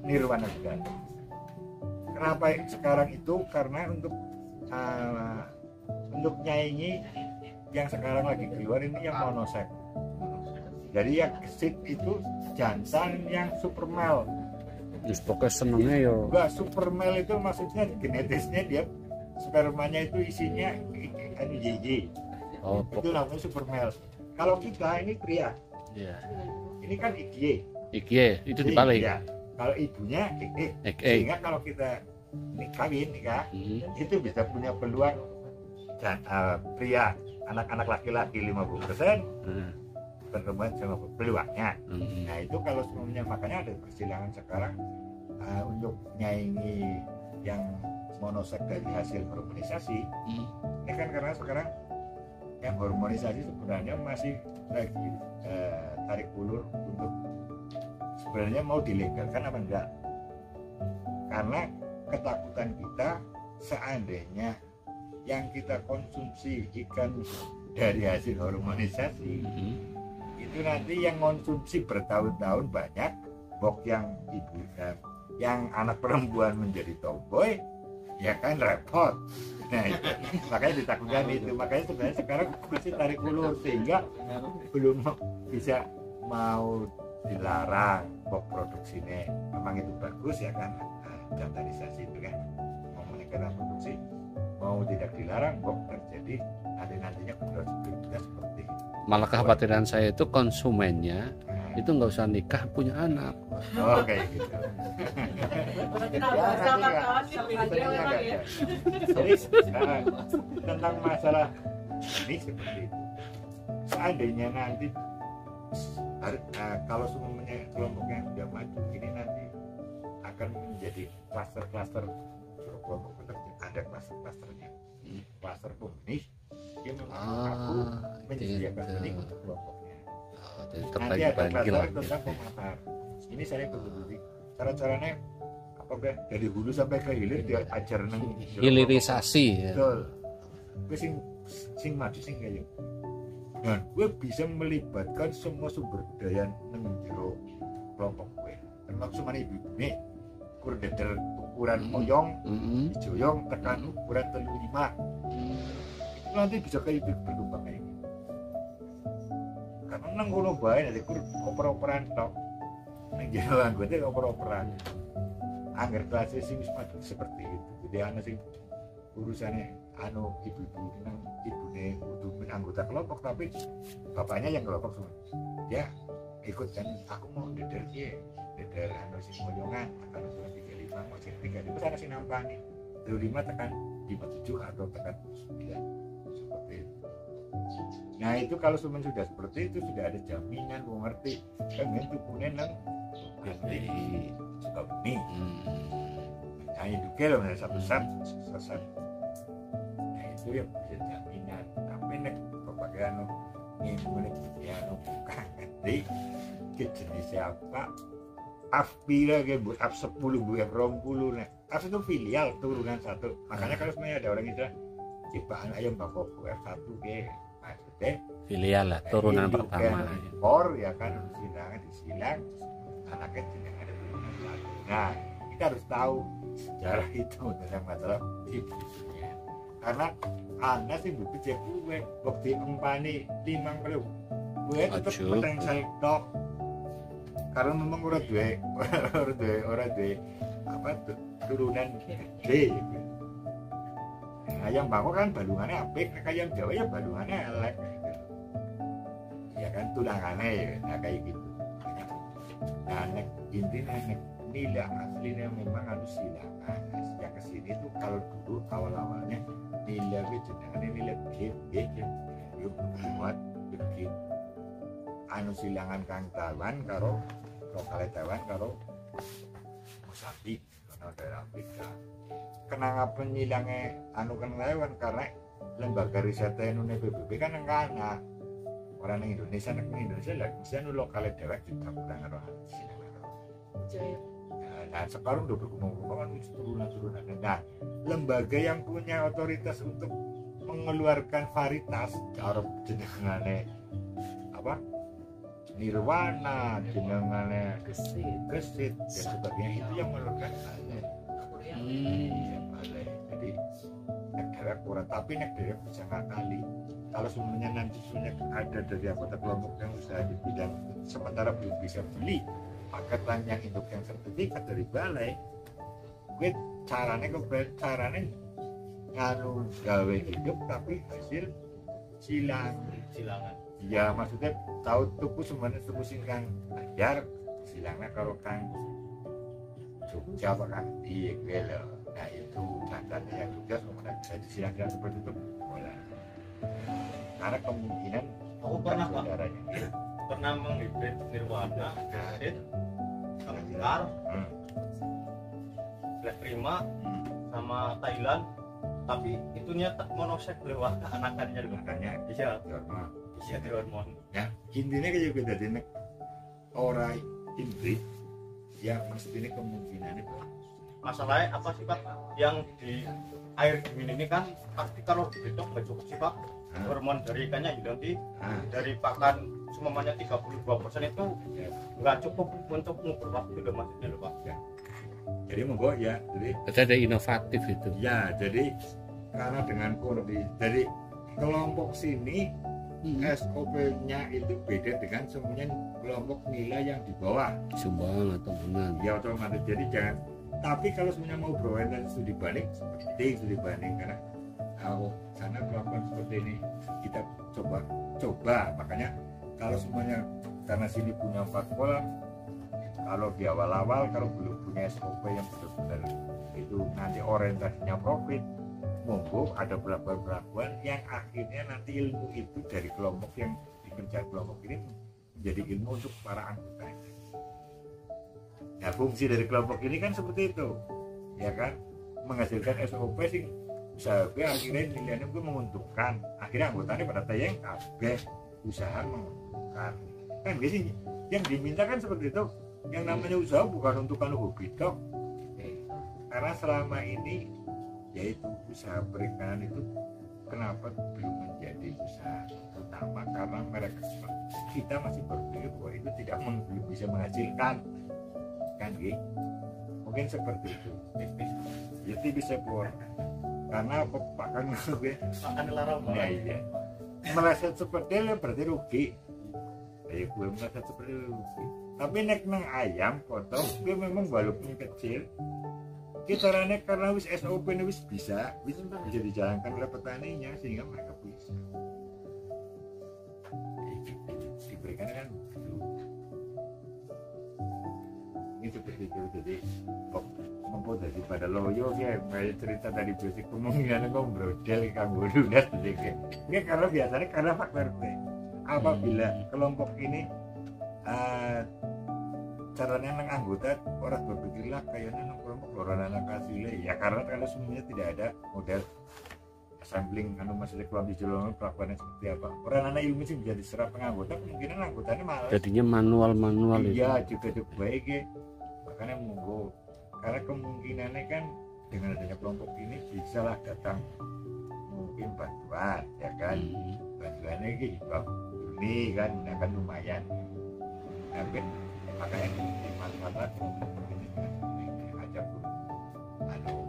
nirwana juga. Kenapa sekarang itu? Karena untuk untuk nyaingi yang sekarang lagi keluar ini yang monosek. Jadi yang gesit itu jantan yang supermel. Terus pokoknya senengnya yo. Enggak, supermel itu maksudnya genetisnya dia spermanya itu isinya YY. Oh, Itu namanya supermel. Kalau kita ini pria, iya. ini kan XY. Iki itu dibalik. Iya. Kalau ibunya XX. Sehingga kalau kita ini kawin nikah, itu bisa punya peluang dan pria anak-anak laki-laki 50% perempuan sama peluangnya. Nah itu kalau semuanya makanya ada persilangan sekarang untuk nyaingi yang monosek dari hasil hormonisasi. Ini kan karena sekarang yang hormonisasi sebenarnya masih lagi tarik ulur untuk sebenarnya mau dilegalkan apa enggak, karena ketakutan kita seandainya yang kita konsumsi ikan dari hasil hormonisasi itu nanti yang konsumsi bertahun-tahun banyak, bok yang ibu yang anak perempuan menjadi tomboy, ya kan repot. Nah itu, makanya ditakutkan itu, makanya sebenarnya sekarang masih tarik ulur sehingga belum bisa mau dilarang bok produksinya. Memang itu bagus ya kan, jantanisasi itu kan mau meningkatkan produksi, mau tidak dilarang bok terjadi nantinya berbeda seperti itu. Malah kekhawatiran saya itu konsumennya itu nggak usah nikah punya anak. Oh kayak gitu. Jadi tentang masalah ini seperti itu. Seandainya nanti kalau semuanya kelompoknya sudah maju, ini nanti akan menjadi klaster-klaster kelompok tertentu. Ada klaster-klasternya, klaster komunis yang mengaku menyediakan benih untuk kelompoknya. Nanti ada klaster tentang pematar. Ini saya berbudi. Cara-caranya apa kan dari hulu sampai ke hilir dia ajar neng Hilirisasi. Ya. Betul. Gue sing maju sing kayak dan gue bisa melibatkan semua sumber daya neng jero kelompok gue, termasuk mana ibu nih ukur dadar ukuran moyong dijoyong tekan ukuran 35 itu nanti bisa kayak berkembang kayak gitu karena nang kono bae dari kur oper-operan tok neng jero anggota oper-operan angger kelas sing wis maju seperti itu. Jadi ana sing urusannya ibu-ibu nang ibune kudu anggota kelompok tapi bapaknya yang kelompok semua. Ya ikut kan aku mau dedar sing moyongan akan 35 mau sing 35 sana sing nampani 35 tekan 57 atau tekan 9 seperti itu. Nah itu kalau sudah seperti itu sudah ada jaminan mau ngerti kan tukune nang nanti suka bumi hanya juga loh satu set. Nah itu yang bisa jaminan tapi nek propaganda ngimune ya bukan ngerti ke jenis apa Afpira ke bu Af 10 bu F 20 nek Af itu filial turunan satu makanya kalau semuanya ada orang Islam ciptaan ayam bakok F 1 ke maksudnya Filial lah turunan pertama. Impor ya kan disilang anaknya jeneng ada turunan satu. Nah kita harus tahu sejarah itu tentang masalah ibunya karena anak sih berpikir gue waktu empani 5 kilo gue tetap potensial tok karena memang orang dua apa turunan gede gitu. Ayam bangkok kan balungannya apik, ayam Jawa ya balungannya elek gitu. Ya kan tulangannya ya nah, kayak gitu. Nah intinya nilai aslinya memang harus silangan. Yang kesini tuh kalau dulu awal-awalnya nilai jenengannya nilai B yuk buat bikin silangan Kang Tawan karo lokal Tawan karo Mosambik karena daerah Afrika. Kenapa penyilangnya kan Taiwan karena lembaga riset Indonesia PBB kan enggak orang Indonesia lah bisa lokal Taiwan juga kurang orang silangan. Nah sekarang udah berkembang turunan. Nah lembaga yang punya otoritas untuk mengeluarkan varietas cara jenengannya apa Nirwana jenengannya gesit dan sebagainya itu yang mengeluarkan jadi negara laporan, tapi nek dia bisa ngakali kalau semuanya nanti punya ada dari anggota kelompok yang usaha di bidang sementara belum bisa beli paketan yang induk yang sertifikat dari balai, gue caranya nganu gawe hidup tapi hasil silangan. Ya maksudnya tahu tuku semuanya tuku singkang ajar silangnya kalau Kang Jogja apa Kang di gue loh. Nah itu tandanya yang Jogja semuanya bisa disilang seperti itu boleh. Karena kemungkinan Aku pernah Pak, saudaranya pernah menghibrid Nirwana, Exit, Sangkar, Black Prima, sama Thailand, tapi itunya tak monosek lewat anakannya juga. makanya Iya, normal. iya di hormon. Ya intinya kayak juga dari orang hibrid ya maksudnya kemungkinannya Masalahnya apa sih Pak? Yang di air dingin ini kan pasti kalau dihitung nggak cukup sih Pak. Hormon dari ikannya hilang dari pakan semuanya 32% itu nggak cukup untuk mengukur waktu loh maksudnya loh Pak. jadi monggo ya jadi Ada inovatif itu. ya jadi karena dengan kondisi jadi kelompok sini SOP-nya itu beda dengan semuanya kelompok nilai yang di bawah Sumbang atau Bengan. ya otomatis jadi jangan tapi kalau semuanya mau berwenang studi banding penting studi banding karena kalau sana kelompok seperti ini kita coba makanya kalau semuanya karena sini punya 4 pola kalau di awal-awal kalau belum punya SOP yang benar-benar itu nanti orientasinya profit monggo ada pelabuhan-pelabuhan yang akhirnya nanti ilmu itu dari kelompok yang dikerjakan kelompok ini menjadi ilmu untuk para anggota. Nah fungsi dari kelompok ini kan seperti itu ya kan menghasilkan SOP sih usaha gue akhirnya nilainya gue menguntungkan akhirnya anggotanya pada tayang kabeh usaha menguntungkan kan biasanya yang diminta kan seperti itu yang namanya usaha bukan untuk hobi dok karena selama ini yaitu usaha perikanan itu kenapa belum menjadi usaha utama karena mereka kita masih berpikir bahwa itu tidak belum bisa menghasilkan kan gitu mungkin seperti itu ya tipis keluar karena apa pakan gue Makan larang ya iya meleset seperti itu berarti rugi ya gue meleset seperti itu rugi tapi nek nang ayam potong gue memang walaupun kecil kisarannya karena wis SOP ini wis bisa dijalankan oleh petaninya sehingga mereka bisa diberikan kan ini seperti itu jadi mampu daripada loyo ya kayak cerita tadi basic kemungkinan kok brodel kanggo lunas jadi kayak karena biasanya karena faktor T apabila kelompok ini caranya nang anggota orang berpikirlah kayaknya nang kelompok orang anak hasilnya ya karena semuanya tidak ada model sampling maksudnya kelompok jolongan pelakuannya seperti apa orang anak ilmu sih bisa diserap penganggota kemungkinan anggotanya malas Jadinya manual itu. iya juga baik ya makanya monggo karena kemungkinannya kan dengan adanya kelompok ini bisa lah datang mungkin bantuan ya kan bantuannya gitu ini kan akan lumayan tapi makanya dimanfaatkan mungkin aja pun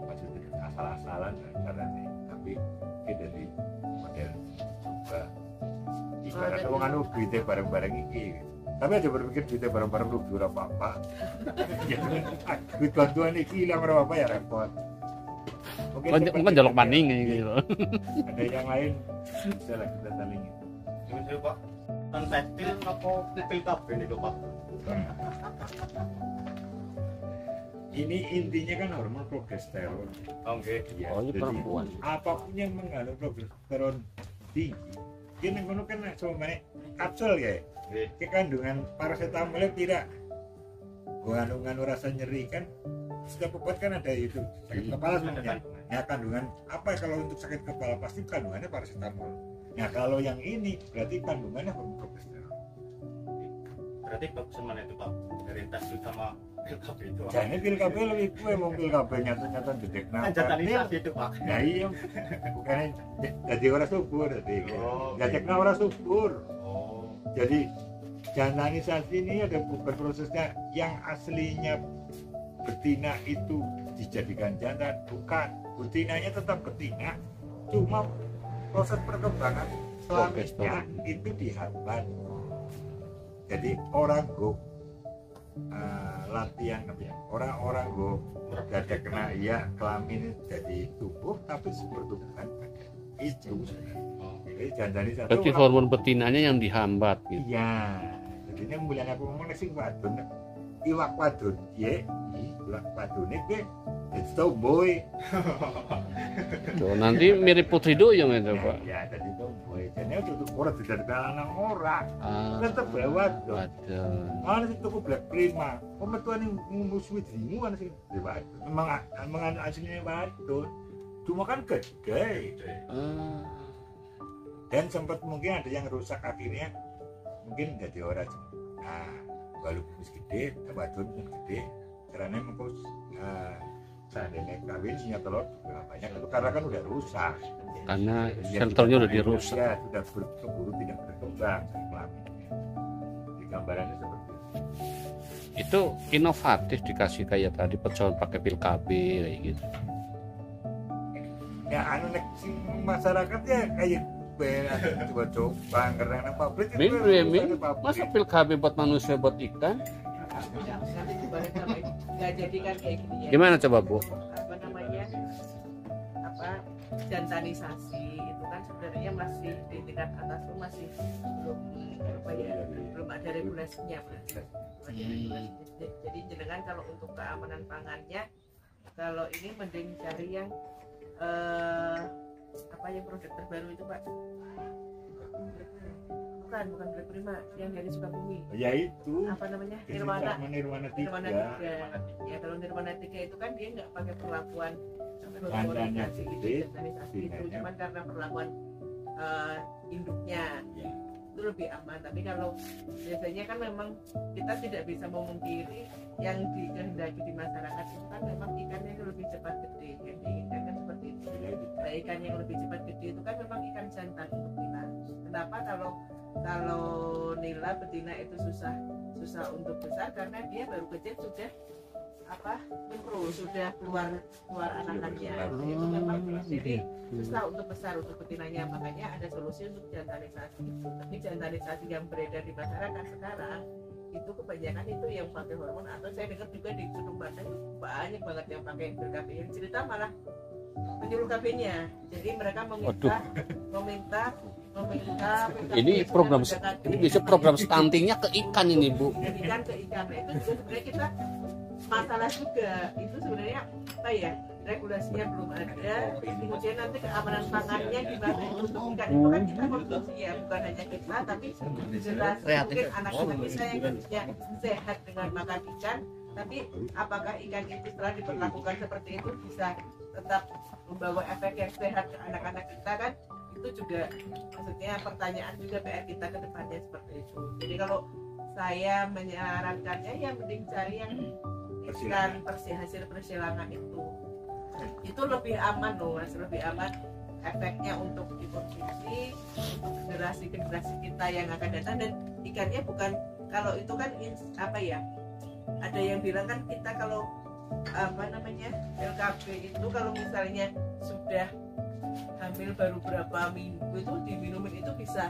maksudnya asal-asalan caranya tapi kita dari model coba ibaratnya orang anu duitnya bareng-bareng ini tapi aja berpikir duitnya bareng-bareng rugi apa-apa duit bantuan ini hilang apa ya repot Mungkin jaluk maning gitu. ada yang lain bisa lah kita saling Ini Pak, kan tekstil apa pil kabeh nih Pak? ini intinya kan hormon progesteron Oke. ya, Oh, ini jadi perempuan. apapun yang mengandung progesteron tinggi ini ngono kan semuanya kapsul ya kandungan paracetamolnya tidak kandungan rasa nyeri kan setiap obat kan ada itu sakit kepala semuanya ya kandungan apa kalau untuk sakit kepala pasti kandungannya paracetamol nah kalau yang ini berarti kandungannya hormon progesteron Berarti bagusan mana itu Pak? Dari tekstil sama pil kabeh itu. jadi pil KB lebih kue mau pil KB nyata-nyata dedek Anjatanisasi itu Pak. nah iya bukannya jadi orang subur jadi Oh, dedeknya orang subur Oh. jadi jananisasi ini ada bukan prosesnya yang aslinya betina itu dijadikan jantan bukan betinanya tetap betina cuma proses perkembangan Progres selanjutnya itu dihambat. Jadi orang go latihan apa ya, orang-orang go dada kena ya kelamin jadi tubuh tapi bertumbuhan itu. Jadi jangan satu Berarti orang- hormon betinanya yang dihambat gitu. iya, jadinya mulai aku ngomong sing wadon iwak wadon ye iwak wadon iki jadi tomboy. Tuh, nanti mirip Putri Duyung itu, Pak. Ya jadi tomboy jadi itu orang tidak lanang ora Ah, tetep bae wadon. waduh. Ana sing tuku Black Prima, pemetuane musuh dimu ana sing wadon. Memang aslinya wadon. Cuma kan gede. Ah, Dan sempat mungkin ada yang rusak akhirnya mungkin jadi orang. Nah, walaupun gede, wadon yang gede, karena mengkos seandainya kawin punya telur juga banyak itu karena kan udah rusak. karena Ya, senternya udah tidak- dirusak. Ya, sudah keburu tidak berkembang kelaminnya. Di gambarannya seperti itu. Itu inovatif dikasih kayak tadi pecahan pakai pil KB kayak gitu. Ya anu nek sing masyarakat ya kayak coba-coba karena pabrik itu Mimpi, pabrik. masa pil KB buat manusia buat ikan? Nanti dibalik sama nggak jadikan kayak gini ya. Gimana coba Bu? Apa namanya? Apa jantanisasi itu kan sebenarnya masih di tingkat atas tuh masih belum apa ya, belum ada regulasinya berarti. Belum ada regulasinya. Jadi jenengan kalau untuk keamanan pangannya kalau ini mending cari yang apa yang produk terbaru itu Pak? Bukan Black Prima, yang dari Sukabumi. Ya itu. Apa namanya? Nirwana Nirwana 3. 3. Ya kalau Nirwana 3 itu kan dia nggak pakai perlakuan Kandangnya hormonisasi gede, itu, jantanisasi itu, singanya. cuman karena perlakuan induknya Ya. itu lebih aman. Tapi kalau biasanya kan memang kita tidak bisa memungkiri yang dikehendaki di masyarakat itu kan memang ikannya yang lebih cepat gede, yang diinginkan kan seperti itu. Nah, ikan yang lebih cepat gede itu kan memang ikan jantan untuk nila. Kenapa kalau nila betina itu susah untuk besar karena dia baru kecil sudah sudah keluar anakannya. Itu memang jadi susah untuk besar untuk betinanya, makanya ada solusi untuk jantanisasi. Tapi jantanisasi yang beredar di masyarakat sekarang itu kebanyakan itu yang pakai hormon, atau saya dengar juga di Gunung Batang banyak banget yang pakai ber-KB. Yang cerita malah penyuluh KB-nya. Jadi mereka meminta Ini program ini bisa program stuntingnya ke ikan ini Bu. ikan ke ikan. Nah, itu sebenarnya kita masalah juga. Itu sebenarnya apa ya, regulasinya belum ada. Kemudian nanti keamanan pangannya gimana untuk ikan itu kan kita konsumsi ya, bukan hanya kita tapi jelas mungkin anak-anak kita yang sehat dengan makan ikan. Tapi apakah ikan itu setelah diperlakukan seperti itu bisa tetap membawa efek yang sehat ke anak-anak kita kan? Itu juga maksudnya pertanyaan juga PR kita ke depannya seperti itu. Jadi kalau saya menyarankannya ya mending cari yang ikan hasil persilangan itu lebih aman loh Mas, lebih aman efeknya untuk dikonsumsi untuk generasi kita yang akan datang. Dan ikannya bukan, kalau itu kan apa ya, ada yang bilang kan kita kalau apa namanya LKB itu kalau misalnya sudah hamil baru berapa minggu itu diminumin itu bisa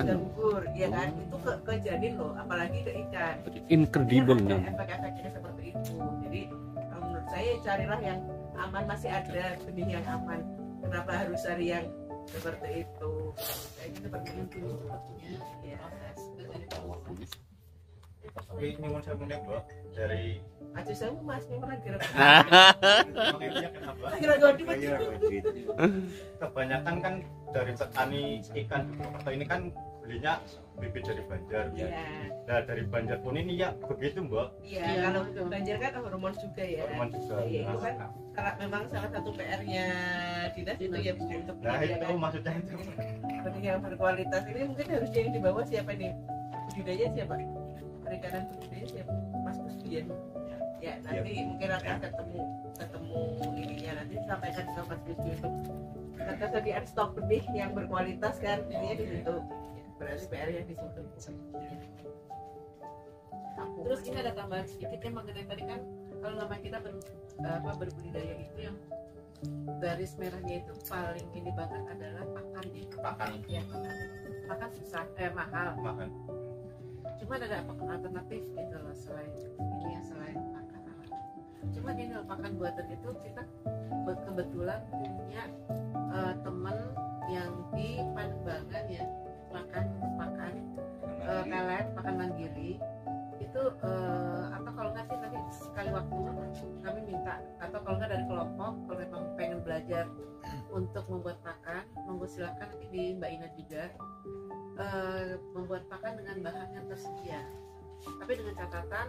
gugur ya kan, itu ke janin loh, apalagi ke ikan. Incredible Ya, kan. efek-efeknya seperti itu. Jadi menurut saya carilah yang aman, masih ada benih yang aman. Kenapa harus cari yang seperti itu? Kayak gitu seperti itu. Ya. Tapi nyuwun sewu nek, Mbak, dari Aja saya Mas memang kira mengenai kenapa? kira godi Kebanyakan kan dari petani ikan di Purwokerto ini kan belinya bibit dari Banjar. Iya. Nah, dari Banjar pun ini ya begitu, Mbak. Iya, kalau banjir kan hormon juga ya. Hormon juga. Iya, itu kan memang salah satu PR-nya dinas itu ya untuk Nah, itu maksudnya itu. benih yang berkualitas. Ini mungkin harus yang di bawah siapa nih? Budidaya siapa? Perikanan budidaya siapa? Mas Kusbian. Ya, nanti mungkin akan ketemu ininya, nanti sampaikan ke Mas Kusbi untuk ketersediaan stok benih yang berkualitas kan, ininya di situ. Berarti PR-nya di situ. Terus ini ada tambahan sedikit yang mengenai tadi kan kalau nama kita berbudidaya itu yang garis merahnya itu paling ini banget adalah pakan ya. Pakan. Ya, pakan susah, mahal. Makan. Cuma ada pakan alternatif gitu loh selain ini ya, selain pakan alat. Cuma ini loh, pakan buatan itu kita kebetulan punya teman yang di Panembangan ya, pakan pelet, pakan mandiri itu atau kalau nggak sih nanti sekali waktu kami minta, atau kalau nggak dari kelompok kalau memang pengen belajar untuk membuat pakan, monggo silakan nanti di Mbak Ina juga membuat pakan dengan bahan yang tersedia, tapi dengan catatan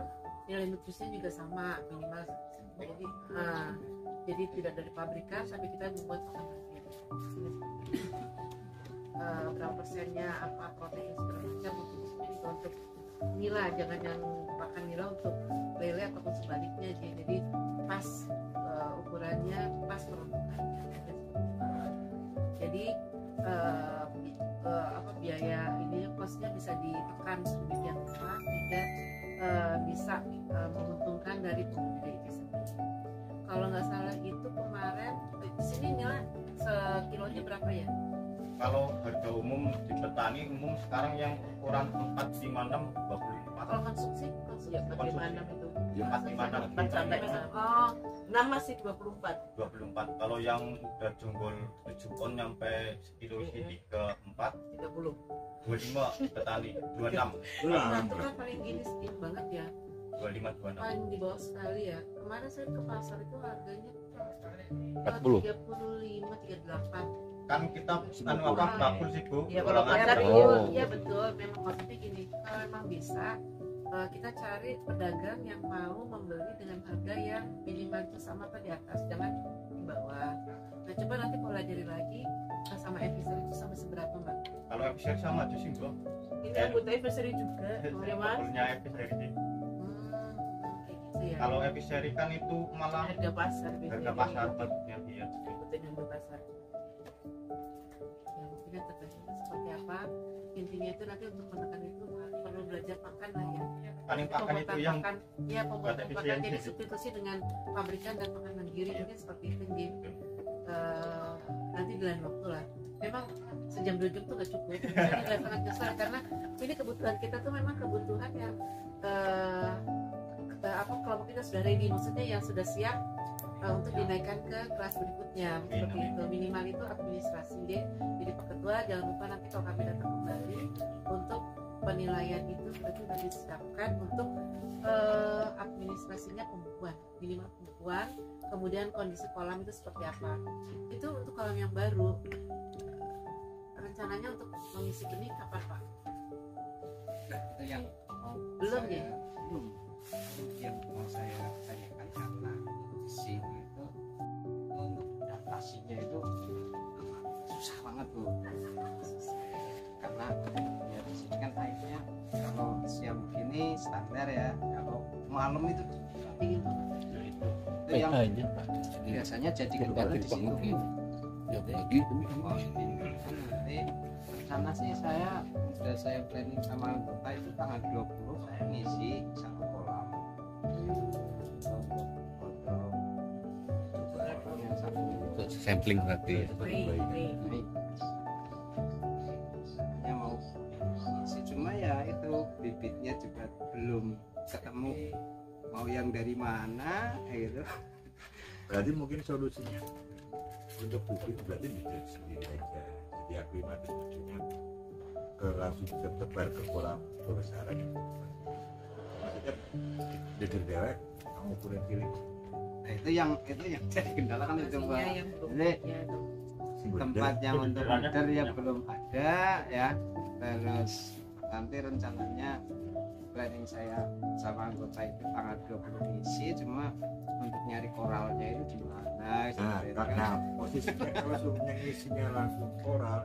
nilai nutrisinya juga sama minimal. Jadi tidak dari pabrikan, tapi kita membuat pakan mandiri. Berapa persennya, apa protein segala macam, juga untuk nila, jangan yang pakan nila untuk lele ataupun sebaliknya. Jadi pas ukurannya, pas peruntukannya. Jadi biaya ini kosnya bisa ditekan sedemikian rupa sehingga bisa menguntungkan dari pembudidaya itu sendiri. Kalau nggak salah itu kemarin di sini nila sekilonya berapa ya? Kalau harga umum di petani umum sekarang yang ukuran 456 24. Kalau konsumsi Ya, 46 itu. 456 4 sampai oh 6 masih 24. 24. Kalau yang udah jonggol 7 on nyampe sekilo sini ke 4 30. 25 petani 26 nah, itu kan paling gini sedikit banget ya, 25 26. paling di bawah sekali ya. Kemarin saya ke pasar itu harganya 40. 35 38. Kan kita anu apa bakul sih Bu. Ya, kalau Golongan pasar satu. iya. Iya betul, memang maksudnya gini, kalau memang bisa kita cari pedagang yang mau membeli dengan harga yang minimal itu sama atau di atas, jangan di bawah. Nah coba nanti pelajari lagi sama episode itu sampai seberapa Mbak? Kalau episode sama aja sih Bu. Ini anggota anniversary juga. Boleh Mas. Bakulnya episode sih. Kayak gitu ya. Kalau episode kan itu malah Harga pasar biasanya. harga pasar bentuknya dia. Ikutin harga pasar. Ya mungkin yang tergantung seperti apa. Intinya itu nanti untuk menekan itu perlu belajar pakan lah ya. Paling pakan itu yang pakan, ya pembuatan buat pakan jadi efisiensi. substitusi dengan pabrikan dan pakan mandiri mungkin seperti itu Jim. Nanti di lain waktu lah. Memang sejam 2 jam tuh gak cukup. Jadi sangat besar karena ini kebutuhan kita tuh memang kebutuhan yang kelompok kita sudah ready, maksudnya yang sudah siap untuk dinaikkan ke kelas berikutnya seperti itu. Minimal itu administrasi deh. Jadi Pak Ketua jangan lupa nanti kalau kami datang kembali untuk penilaian itu berarti sudah disiapkan untuk administrasinya pembukuan, minimal pembukuan, kemudian kondisi kolam itu seperti apa. Itu untuk kolam yang baru. Rencananya untuk mengisi benih kapan Pak? Nah, itu yang mau Belum saya, ya? Belum. Yang mau saya tanyakan karena di sini itu untuk adaptasinya itu susah banget Bu. Karena ya di sini kan airnya kalau siang begini standar ya, kalau malam itu Dingin. itu yang biasanya jadi kendala di situ. Ya bagi Oh, ini nanti rencana sih sudah saya planning sama anggota itu tanggal 20 saya ngisi satu kolam untuk yang satu untuk sampling berarti ya. Baik. hanya mau ngisi, cuma ya itu bibitnya juga belum ketemu mau yang dari mana gitu. Berarti mungkin solusinya untuk bibit berarti bikin sendiri aja. Jadi aklimatisasinya langsung tertebar ke kolam kebesaran. Maksudnya deger dewek kamu ukuran cilik. Nah, itu yang jadi kendala kan itu Pak. Pastinya yang belum. Jadi Ya, itu. tempat yang untuk feeder ya belum ada ya. Terus nanti rencananya planning saya sama anggota itu tanggal 20 ngisi, cuma untuk nyari koralnya itu di mana Nah, seperti itu kan. karena posisinya kalau sebenarnya ngisinya langsung koral,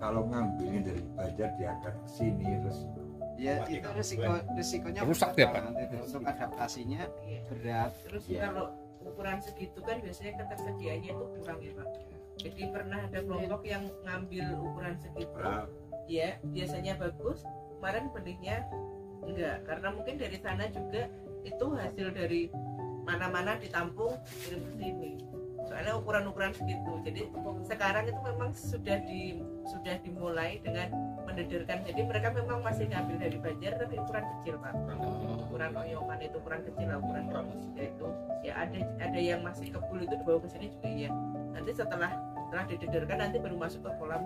kalau ngambilnya dari Banjar diangkat ke sini terus Ya itu risikonya Rusak berat ya, Pak? banget itu. Untuk adaptasinya Iya. berat. Terus Iya. kalau ukuran segitu kan biasanya ketersediaannya itu kurang ya Pak. Jadi pernah ada kelompok yang ngambil ukuran segitu, berat. ya biasanya bagus, kemarin benihnya enggak, karena mungkin dari sana juga itu hasil dari mana-mana ditampung kirim ke sini. Soalnya ukuran-ukuran segitu. Jadi sekarang itu memang sudah dimulai dengan mendederkan. Jadi mereka memang masih ngambil dari Banjar tapi ukuran kecil Pak. Ukuran oyongan itu ukuran kecil lah, ukuran itu ya ada yang masih kebul itu dibawa ke sini juga ya. Nanti setelah didederkan nanti baru masuk ke kolam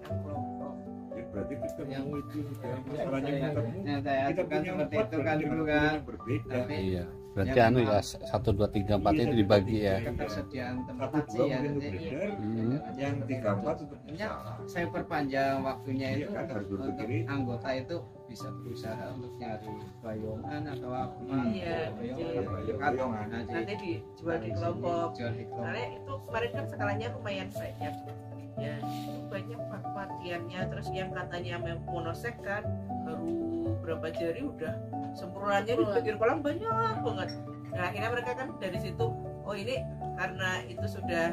yang kelompok. Ya, berarti kita Yang mau itu sudah yang masalahnya saya- ketemu. yang saya Kita ajukan punya seperti 4 itu kan dulu kan. berbeda. Tapi Iya. Berarti yang anu ya memang 1 2 3 4 itu dibagi ya. ketersediaan tempat 1 sih 2 ya. mungkin untuk Jadi, beredar, Hmm. yang 3 4 untuk Ya, saya perpanjang waktunya Iya itu kan, harus untuk berpikir itu. anggota itu bisa berusaha untuk nyari bayongan atau apa. Iya, bayongan. Nah, Nanti dijual di kelompok. Jual di kelompok. Karena itu kemarin kan skalanya lumayan banyak. Ya, itu banyak latihannya. Terus yang katanya monosek kan baru berapa jari udah sempurnanya di pinggir kolam banyak banget. Nah akhirnya mereka kan dari situ, oh ini karena itu sudah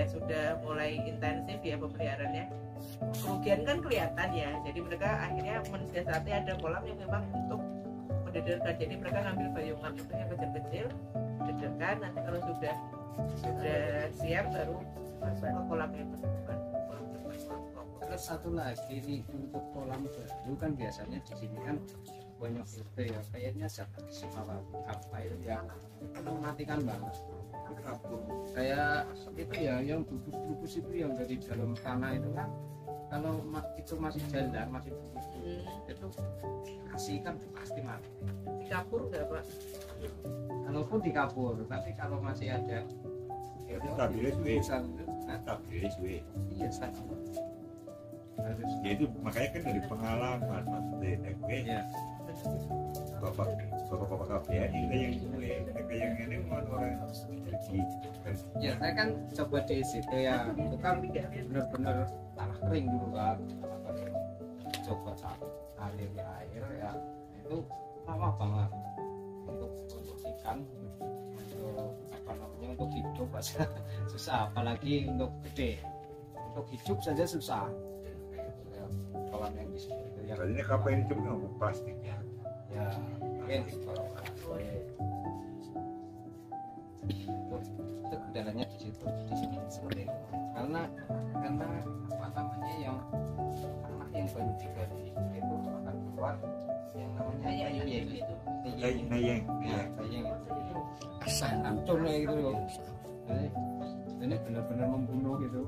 sudah mulai intensif ya pemeliharaannya, kerugian kan kelihatan ya. Jadi mereka akhirnya mensiasati ada kolam yang memang untuk mendederkan. Jadi mereka ngambil bayongan itu yang kecil-kecil, dederkan. Nanti kalau sudah siap baru masuk ke kolam yang besar. Terus satu lagi nih untuk kolam baru kan biasanya di sini kan banyak itu ya kayaknya apa itu ya mematikan banget. Kayak itu ya yang bubus-bubus itu yang dari dalam tanah itu kan kalau itu masih jalan masih bubus itu kasih kan pasti mati. Di kapur nggak Pak? Kalaupun di kapur tapi kalau masih ada ya Tapi stabilis weh. nah, Stabilis weh. iya stabil. Harus Ya itu makanya kan dari pengalaman maksudnya ya. bapak KPN kita yang gue mereka yang ini mau orang energi Ya saya kan coba di situ ya itu kan benar-benar tanah kering dulu kan. Coba alir air ya itu lama banget untuk ikan untuk apa namanya untuk hidup aja susah apalagi untuk gede untuk hidup saja susah ya, kolam yang di situ ya, berarti ini kapal ini cuma nggak plastik ya ya mungkin kalau itu kendalanya di situ di sini seperti itu karena apa namanya yang anak yang baru digali itu akan keluar yang namanya tayeng nayeng ya tayeng itu asal hancurnya gitu loh. Jadi, ini benar-benar membunuh gitu.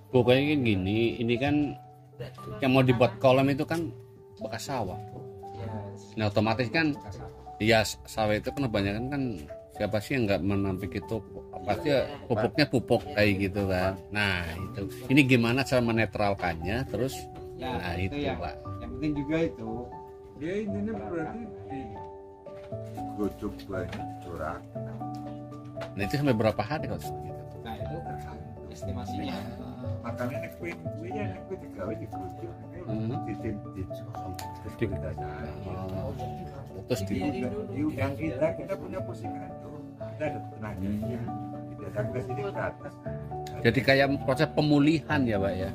Pokoknya kan gini, ini kan yang mau dibuat kolam itu kan bekas sawah. Ya, Nah otomatis kan kasar. ya sawah itu kan kebanyakan kan siapa sih yang nggak menampik itu pasti ya pupuknya pupuk kayak gitu kan. Nah itu ini gimana cara menetralkannya terus Ya, nah itu itu ya. Pak. Yang penting juga itu dia intinya berarti di gocok banyak curah Nah itu sampai berapa hari kalau gitu? nah itu estimasinya makanya nek kue ya nek kue digawe di gocok Hmm. Terus di di udang kita punya posyandu kita ada tenaganya kita datang ke sini gratis jadi kayak proses pemulihan ya Pak ya.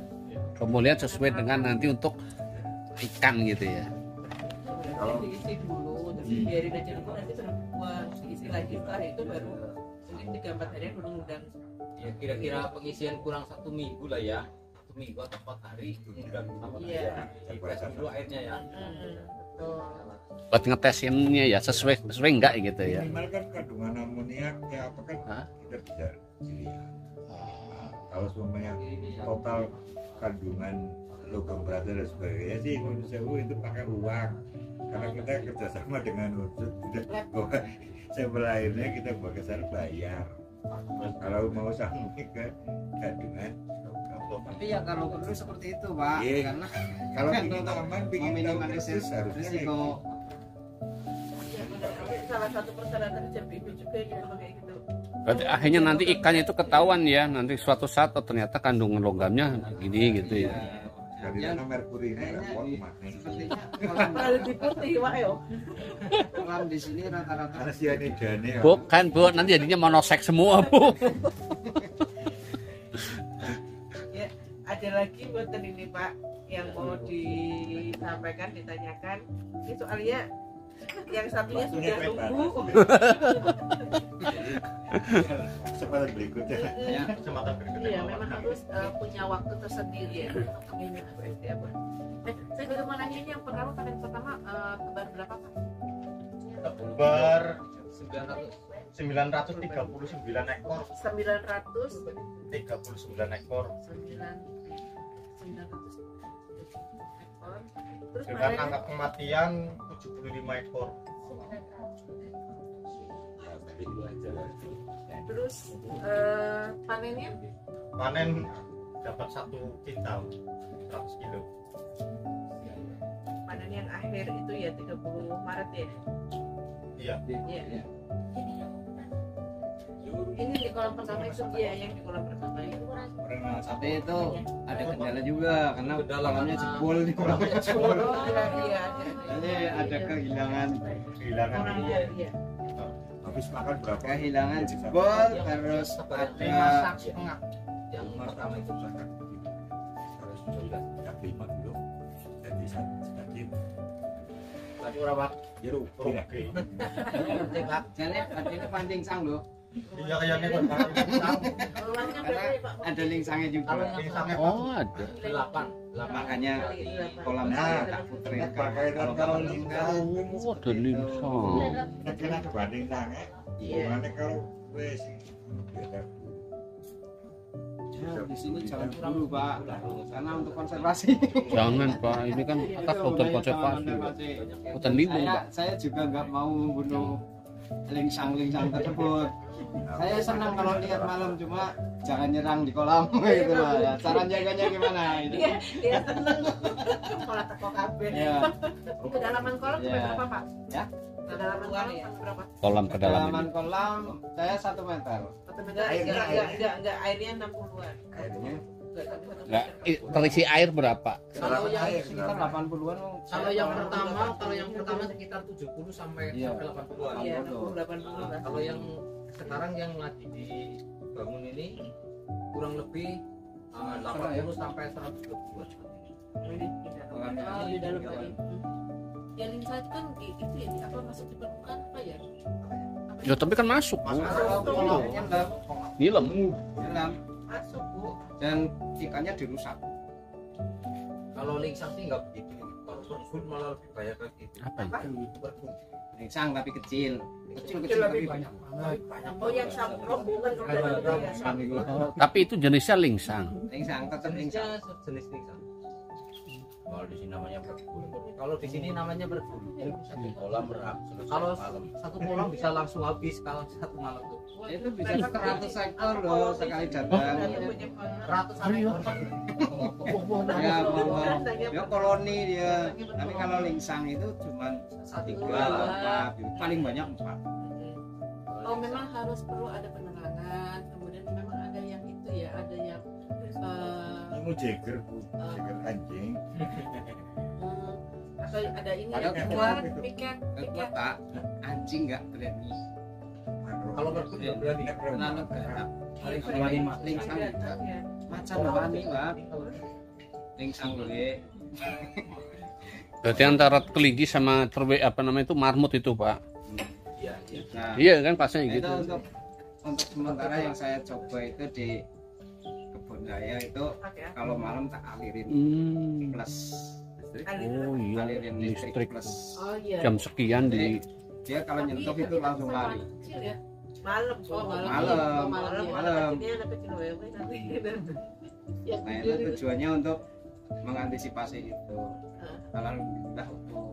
Pemulihan sesuai dengan nanti untuk ikan gitu ya. kalau Diisi dulu, terus biarin aja dulu nanti perempuan diisi lagi setelah itu baru mungkin 3-4 hari baru ngundang. Ya kira-kira pengisian kurang 1 minggu lah ya, 1 minggu atau 4 hari ngundang sama Iya. dites dulu airnya ya. Betul. Buat ngetesinnya ya sesuai enggak gitu ya. minimal kan kandungan amoniak ya apa kan Hah? kita bisa dilihat. Kalau semuanya total kandungan logam berat dan sebagainya sih Indonesia itu pakai uang karena kita kerjasama dengan unsur kita bahwa sampel airnya kita bawa ke sana bayar. Kalau mau sampai ke kandungan logam. tapi ya kalau perlu seperti itu Pak Iya. karena Kalau kan ingin untuk aman, ingin tahu meminimalisir persis harusnya kayak risiko Ya, benar. Salah satu persyaratan JPB juga gitu kalau kayak gitu. Berarti akhirnya nanti ikannya itu ketahuan ya nanti suatu saat oh, ternyata kandungan logamnya gini gitu ya. dari Ya. sana merkuri ini repot mah. sepertinya kolam Kalau di putih Pak yo. kolam di sini rata-rata Karena sianidanya Bukan Bu, nanti jadinya monosek semua Bu. Ya, ada lagi buatan ini Pak yang mau disampaikan ditanyakan. Ini soalnya yang satunya Waktunya sudah lebar. nunggu. Kesempatan berikutnya. Ya, kesempatan berikutnya. Iya, memang harus punya waktu tersendiri ya untuk ini. Saya juga mau nanya ini yang pertama panen pertama tebar berapa Pak? Tebar 939 ekor. 900 39 ekor 900 ekor. Terus dengan panennya angka kematian 75 ekor. terus panennya Panen dapat 1 kintal 100 kilo. Panen yang akhir itu ya 30 Maret ya. Iya. Iya. ini di kolam pertama itu Iya, yang di kolam pertama itu. Nah, tapi itu ada kendala juga karena Kendala kolamnya karena- jebol nih kolamnya jebol. Iya, Jadi ada kehilangan Kehilangan orang ini. iya. Habis makan berapa? kehilangan jebol terus ada Yang pertama itu Harus coba yang 5 dulu. Jadi sedikit. tadi rawat Jeruk. oke. jadi ada ini pancing sang loh. Iya kayaknya berpaling sang. Keluarnya Karena berapa Pak? ada lingsangnya juga. Kalau yang sang Oh, ada. 8. Makanya kolam Nah, saya tak puterin pakai kalau kalau kolam lingsang. Oh, ada lingsang. Kena kebanding sange. Iya. Gimana kalau wes beda. Ya, di sini jangan buru Pak, karena untuk konservasi. Jangan Pak, ini kan atas hutan konservasi. Hutan lindung Pak. Saya juga nggak mau membunuh lingsang-lingsang tersebut. Saya senang kalau lihat malam, cuma jangan nyerang di kolam gitu lah. Ya, cara jaganya gimana itu? Dia seneng. Malah teko kabeh. Ya, kedalaman kolam Iya. berapa Pak? Ya. Kedalaman Luar kolam ya. berapa? Kolam kedalaman kedalaman ini. kolam saya 1 meter. Enggak, airnya 60-an. Airnya Nggak, terisi air berapa? kalau yang sekitar 80-an. Kalau yang pertama sekitar 70 sampai Iya. 80-an. Iya, 60-80 lah. Kalau yang sekarang yang lagi dibangun ini kurang lebih 80 sampai 120-an. Oh, di dalam tadi. Ya lingsang itu kan itu ya apa masuk di permukaan apa ya? Ya tapi kan masuk Bu. Kalau nyelam, Nyelam. nyelam Masuk, Bu. dan ikannya dirusak. Kalau lingsang sih nggak begitu. Kalau berbun malah lebih banyak kayak gitu. Apa itu? Berbun. Lingsang tapi kecil Kecil lebih banyak. Oh, yang rombongan ya. Oh, tapi itu jenisnya lingsang. lingsang tetap lingsang. Jenis lingsang. Kalau di sini namanya berbun. Kalau di sini namanya berbun. Satu kolam berak. Kalau satu kolam bisa langsung habis kalau satu malam tuh. Itu bisa 100 ekor loh sekali datang. Ratusan ekor. Ya, mau ya koloni dia. Tapi kalau lingsang itu cuma 3 4, paling banyak 4. Oh memang harus perlu ada penerangan, kemudian memang ada yang itu ya, ada yang Ini jeger Bu, jeger anjing. atau ada ini Ada piket, Ke kota anjing nggak berani. Kalau berbun nggak berani. Karena negara paling berani lingsang juga. Macan berani Pak. Lingsang boleh. Berarti antara kelinci sama apa namanya itu marmut itu Pak. Iya. Nah, Iya kan pasnya itu gitu. untuk sementara yang saya coba itu di kebun saya itu kalau malam tak alirin plus Oh iya, alirin listrik plus. oh iya. jam sekian di Dia kalau nyentuh itu langsung lari. Kecil ya. Malam, Oh, malam. Malam. Malam. Malam. Ini anak kecil wewe nanti. Ya, Nah itu tujuannya untuk mengantisipasi itu. Kalau udah utuh.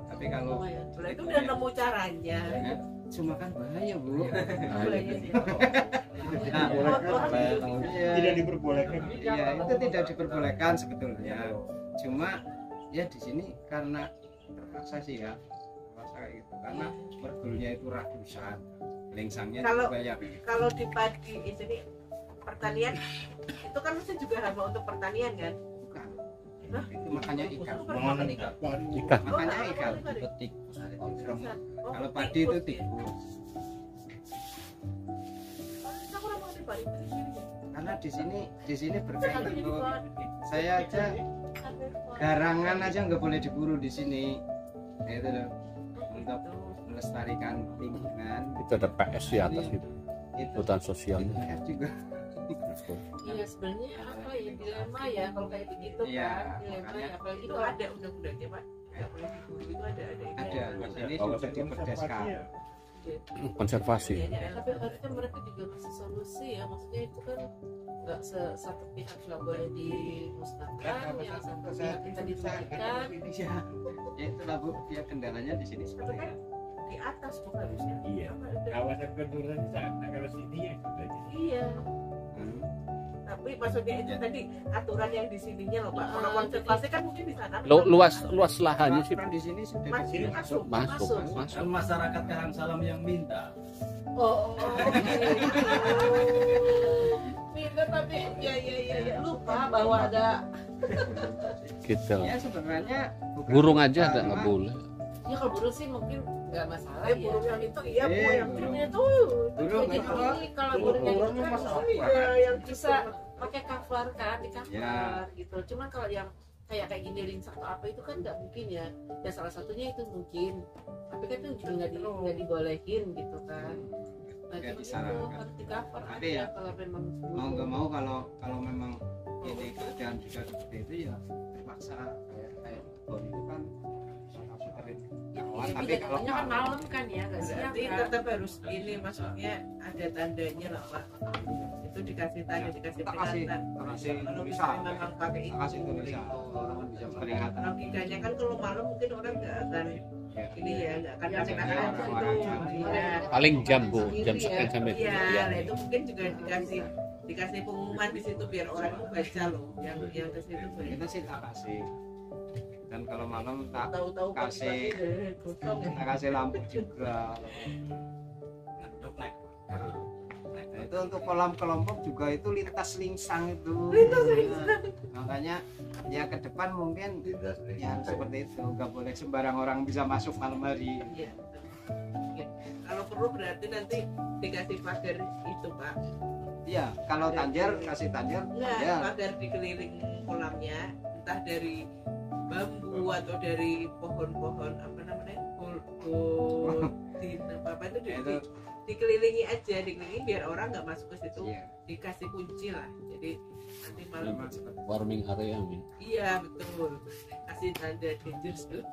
Tapi kalau lumayan. Lah itu udah nemu caranya. ya, cuma kan bahaya Bu. Nah, Iya. tidak diperbolehkan. Iya, itu tidak diperbolehkan sebetulnya. Cuma ya di sini karena terpaksa sih ya, terpaksa kayak gitu. Karena mergulnya itu ratusan, lingsangnya Kalau- juga banyak. Kalau di padi ini pertanian itu kan mesti juga hama untuk pertanian kan? Bukan. Itu makanya ikan. Makan ikan. ikan. Makanya ikan. Petik. Kalau padi itu tikus. Aku orang mau di padi itu di sini. Karena di sini berkaitan tuh. Saya aja garangan aja nggak boleh diburu di sini. Itu loh. untuk melestarikan lingkungan Itu ada PS di atas itu. itu Hutan sosialnya. ya juga Iya sebenarnya apa ya dilema ya kalau kayak begitu Iya, kan dilema makanya ya apalagi Itu kalau ada undang-undangnya Pak. Nggak boleh diburu itu ada. ada di sini Kalau sudah diperdeskan. Konservasi. ya, tapi harusnya mereka juga kasih solusi ya maksudnya itu kan nggak satu pihak nggak boleh dimusnahkan yang satu pihak kita dituntutkan Ya, ya itulah Bu, ya kendalanya di sini seperti Itu kan itu. di atas bukan harusnya. Iya. Kawasan kelurahan di sana, kalau sini ya sudah jadi. iya Hmm. Tapi maksudnya itu tadi aturan yang di sininya loh Pak. Kalau Ah, konservasi kan mungkin di sana. Luas lahannya sih Aturan di sini sudah Masih di sini masuk. masuk. Kan masyarakat Karangsalam yang minta. oh minta tapi ya lupa bahwa ada Gitu. Ya sebenarnya bukan Burung aja karena- nggak boleh. ya kalau burung sih mungkin nggak masalah ya burung yang itu iya Bu yang burung. itu itu. Burung jadi apa? ini kalau burung yang itu kan Iya yang bisa pakai cover kan di cover Ya. gitu cuman kalau yang kayak gini lingsak atau apa itu kan nggak mungkin ya ya salah satunya itu mungkin tapi kan itu juga nggak dibolehin gitu kan nah Nggak cuma itu disarankan. harus di cover Tapi aja ya, kalau memang mau nggak mau kalau memang ini keadaan juga seperti itu ya terpaksa kayak kebun itu kan ya, tapi kalau kan malam kan ya nggak siang berarti kan tetap harus ini maksudnya ada tandanya lah Pak. Itu dikasih tanda, dikasih kita kasih peringatan. kasih Kalau tulisan misalnya memang pakai kita kasih tulisan orang bisa peringatan logikanya kan kalau malam mungkin orang nggak akan ya. ini ya nggak akan Ya, kasih mereka tanda aja itu. itu. Iya. Paling jam Bu, jam Sendiri sekian ya. sampai Iya, Iya. nah itu mungkin juga dikasih pengumuman di situ biar orang itu baca loh yang ke situ itu sih tak kasih dan kalau malam tak tahu-tahu kasih kosong ya. kita kasih lampu juga. Nah, itu untuk kolam kelompok juga itu lintas lingsang itu. Nah, makanya ya ke depan mungkin yang seperti itu nggak boleh sembarang orang bisa masuk malam hari. Iya. Iya. Kalau perlu berarti nanti dikasih pagar itu Pak. Iya, kalau tanjer kasih tanjer, Enggak, ya pagar dikeliling kolamnya entah dari bambu atau dari pohon-pohon apa namanya apa itu Ya, itu. dikelilingi aja, dikelilingi biar orang nggak masuk ke situ, Iya. dikasih kunci lah. Jadi nanti malam Warming area Min. iya betul kasih tanda dangerous tuh.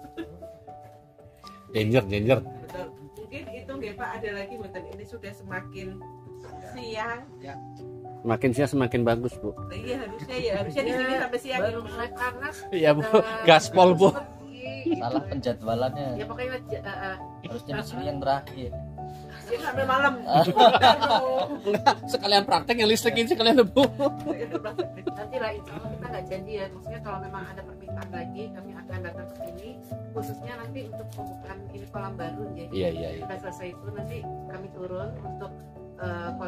Danger. Betul. Mungkin itu nggak Pak ada lagi betul ini sudah semakin siang. Makin siang semakin bagus Bu. Iya harusnya di sini sampai siang. baru mulai panas Iya Bu, gaspol Bu. Salah penjadwalannya. ya pokoknya Harusnya di sini yang terakhir. Ya, sampai malam. Sekalian praktek yang listrikin sekalian Bu. nanti lah insya Allah kita nggak janji ya maksudnya kalau memang ada permintaan lagi kami akan datang ke sini khususnya nanti untuk pembukaan ini kolam baru ya Iya. kita selesai itu nanti kami turun untuk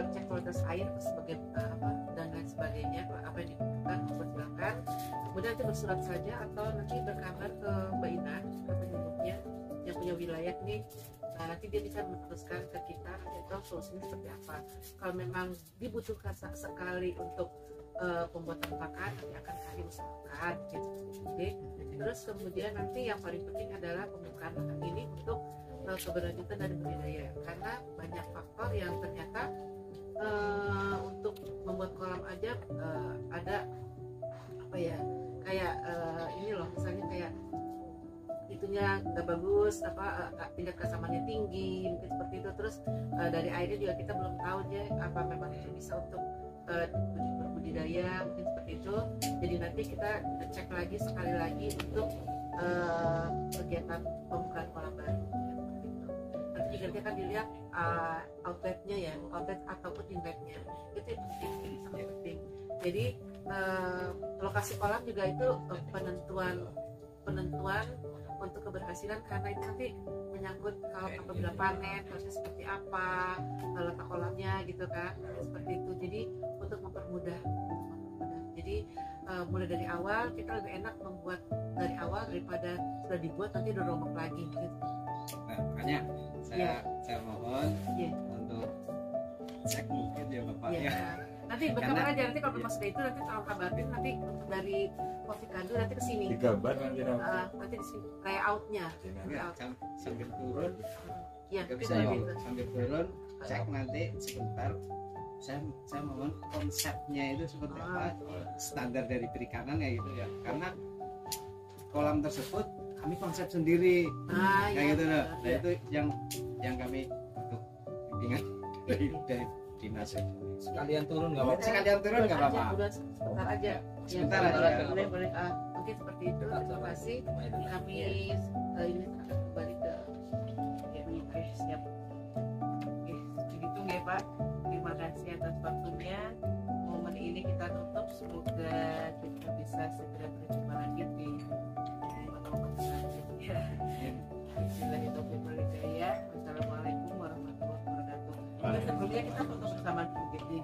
cek kualitas air sebagai apa dan lain sebagainya apa yang dibutuhkan silakan kemudian nanti bersurat saja atau nanti berkabar ke Mbak Ina ke penyebutnya yang punya wilayah nih. Nah, nanti dia bisa meneruskan ke kita nanti tahu solusinya seperti apa. Kalau memang dibutuhkan sekali untuk pembuatan pakan nanti akan kami usahakan gitu. Terus kemudian nanti yang paling penting adalah pembukaan lahan ini untuk keberlanjutan dari budidaya karena banyak faktor yang ternyata untuk membuat kolam aja ada apa ya kayak ini loh misalnya kayak itunya nggak bagus apa tingkat keasamannya tinggi mungkin seperti itu terus dari airnya juga kita belum tahu aja apa memang itu bisa untuk berbudidaya mungkin seperti itu jadi nanti kita cek lagi sekali lagi untuk kegiatan pembukaan kolam baru seperti itu. Nanti juga kita akan dilihat outletnya ya outlet ataupun inletnya itu yang penting ini sangat penting jadi lokasi kolam juga itu penentuan untuk keberhasilan karena itu nanti menyangkut kalau apabila panen proses seperti apa letak kolamnya gitu kan seperti itu jadi untuk mempermudah jadi mulai dari awal kita lebih enak membuat dari awal daripada sudah dibuat nanti udah rombak lagi gitu. Nah, makanya saya mohon Iya. untuk cek mungkin ya Bapak Ya. ya. Nah Nanti berkabar aja, nanti kalau belum sudah itu nanti tolong kabarin nanti dari Coffee Kado nanti kesini. Digambar nanti Nanti di sini layoutnya. Sambil turun Ya, nggak bisa ya, sambil turun cek nanti sebentar. Saya mohon konsepnya itu seperti apa, standar dari perikanan ya gitu ya, karena kolam tersebut kami konsep sendiri kayak gitu loh. Nah itu yang kami butuh bimbingan dari dinas. Sekalian turun nggak apa-apa. Sekalian turun nggak apa-apa. Sebentar aja. Sebentar Ya, aja. Boleh. Mungkin seperti itu. Terima kasih. Kami ini akan kembali ke Oke, siap. Oke, begitu ya Pak. Terima kasih atas waktunya. Momen ini kita tutup. Semoga kita bisa segera berjumpa lagi di momen-momen selanjutnya. Bismillahirrahmanirrahim. Wassalamualaikum warahmatullahi wabarakatuh. Sebelumnya kita foto bersama dulu.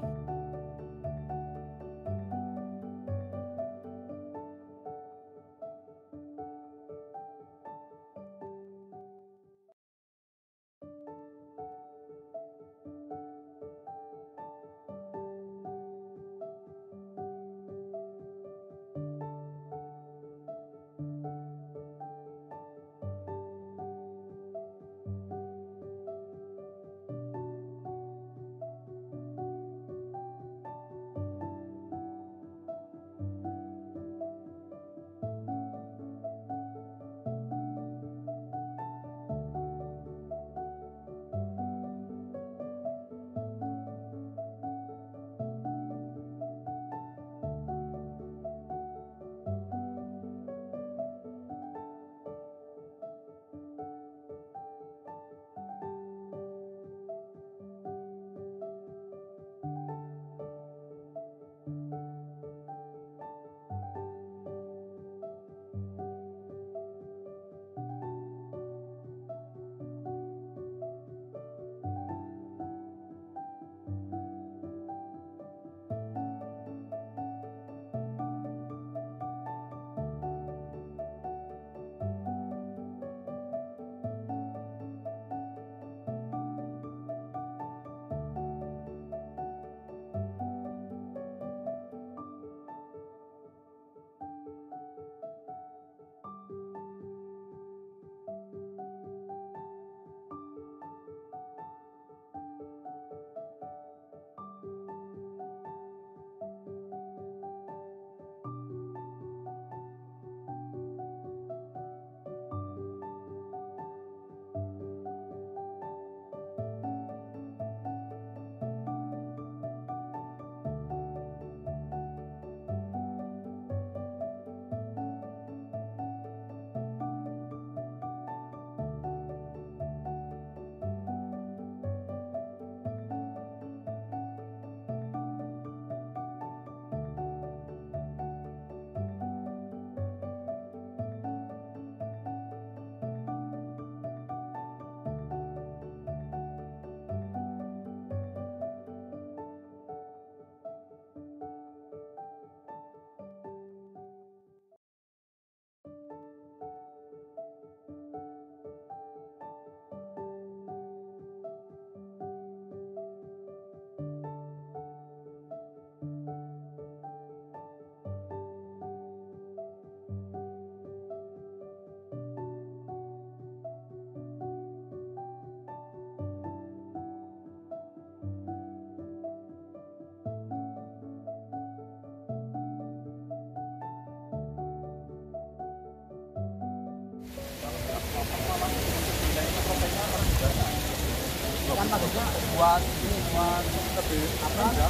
kan maksudnya buat ini buat lebih apa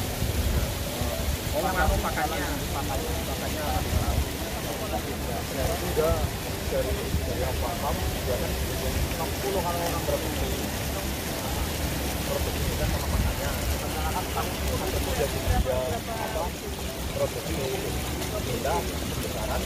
orang makanya juga dari apa dia kan 60 orang berarti produksi kan sama makanya karena kan kami itu menjadi juga apa produksi beda besaran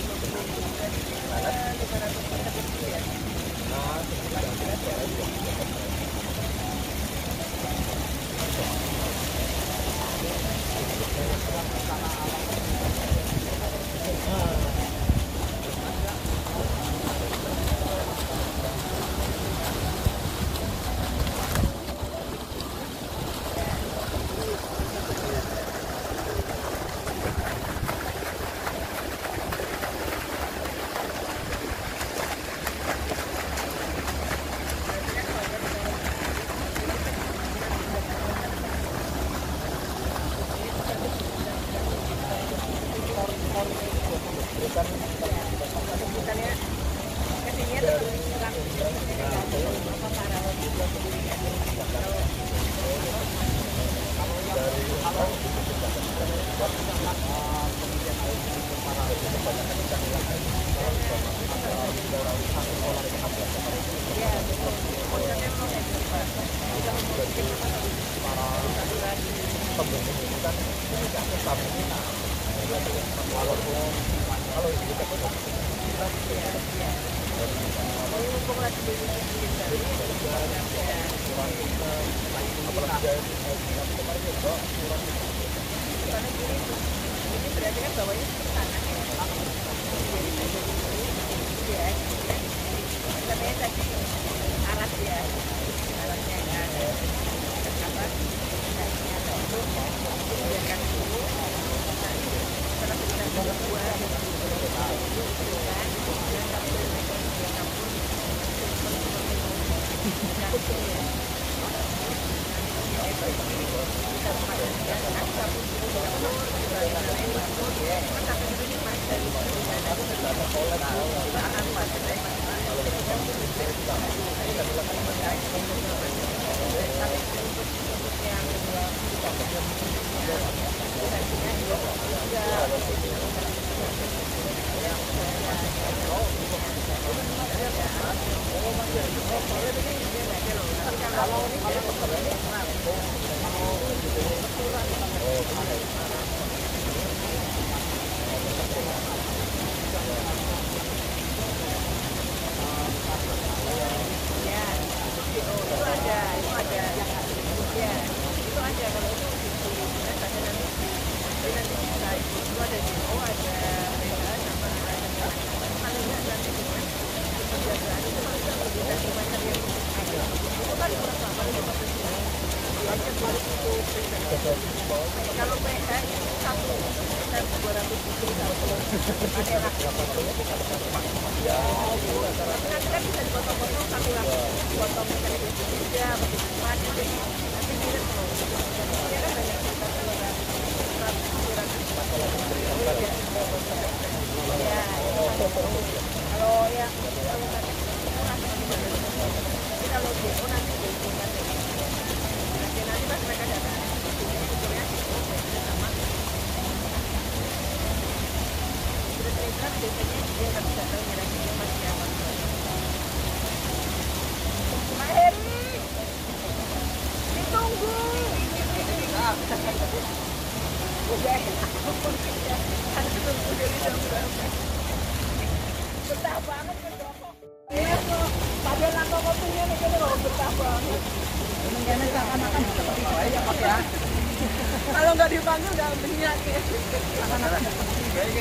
Kalau nggak dipanggil nggak minyak ya.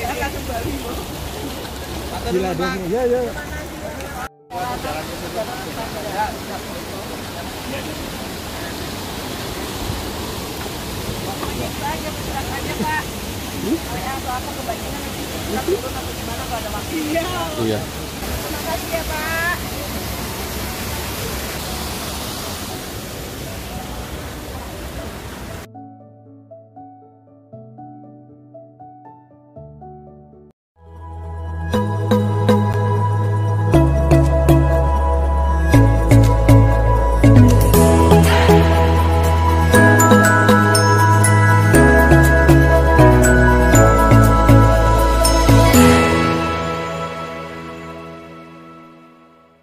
Akan kembali. Gila dong. Ya ya. Iya. Terima kasih ya Pak.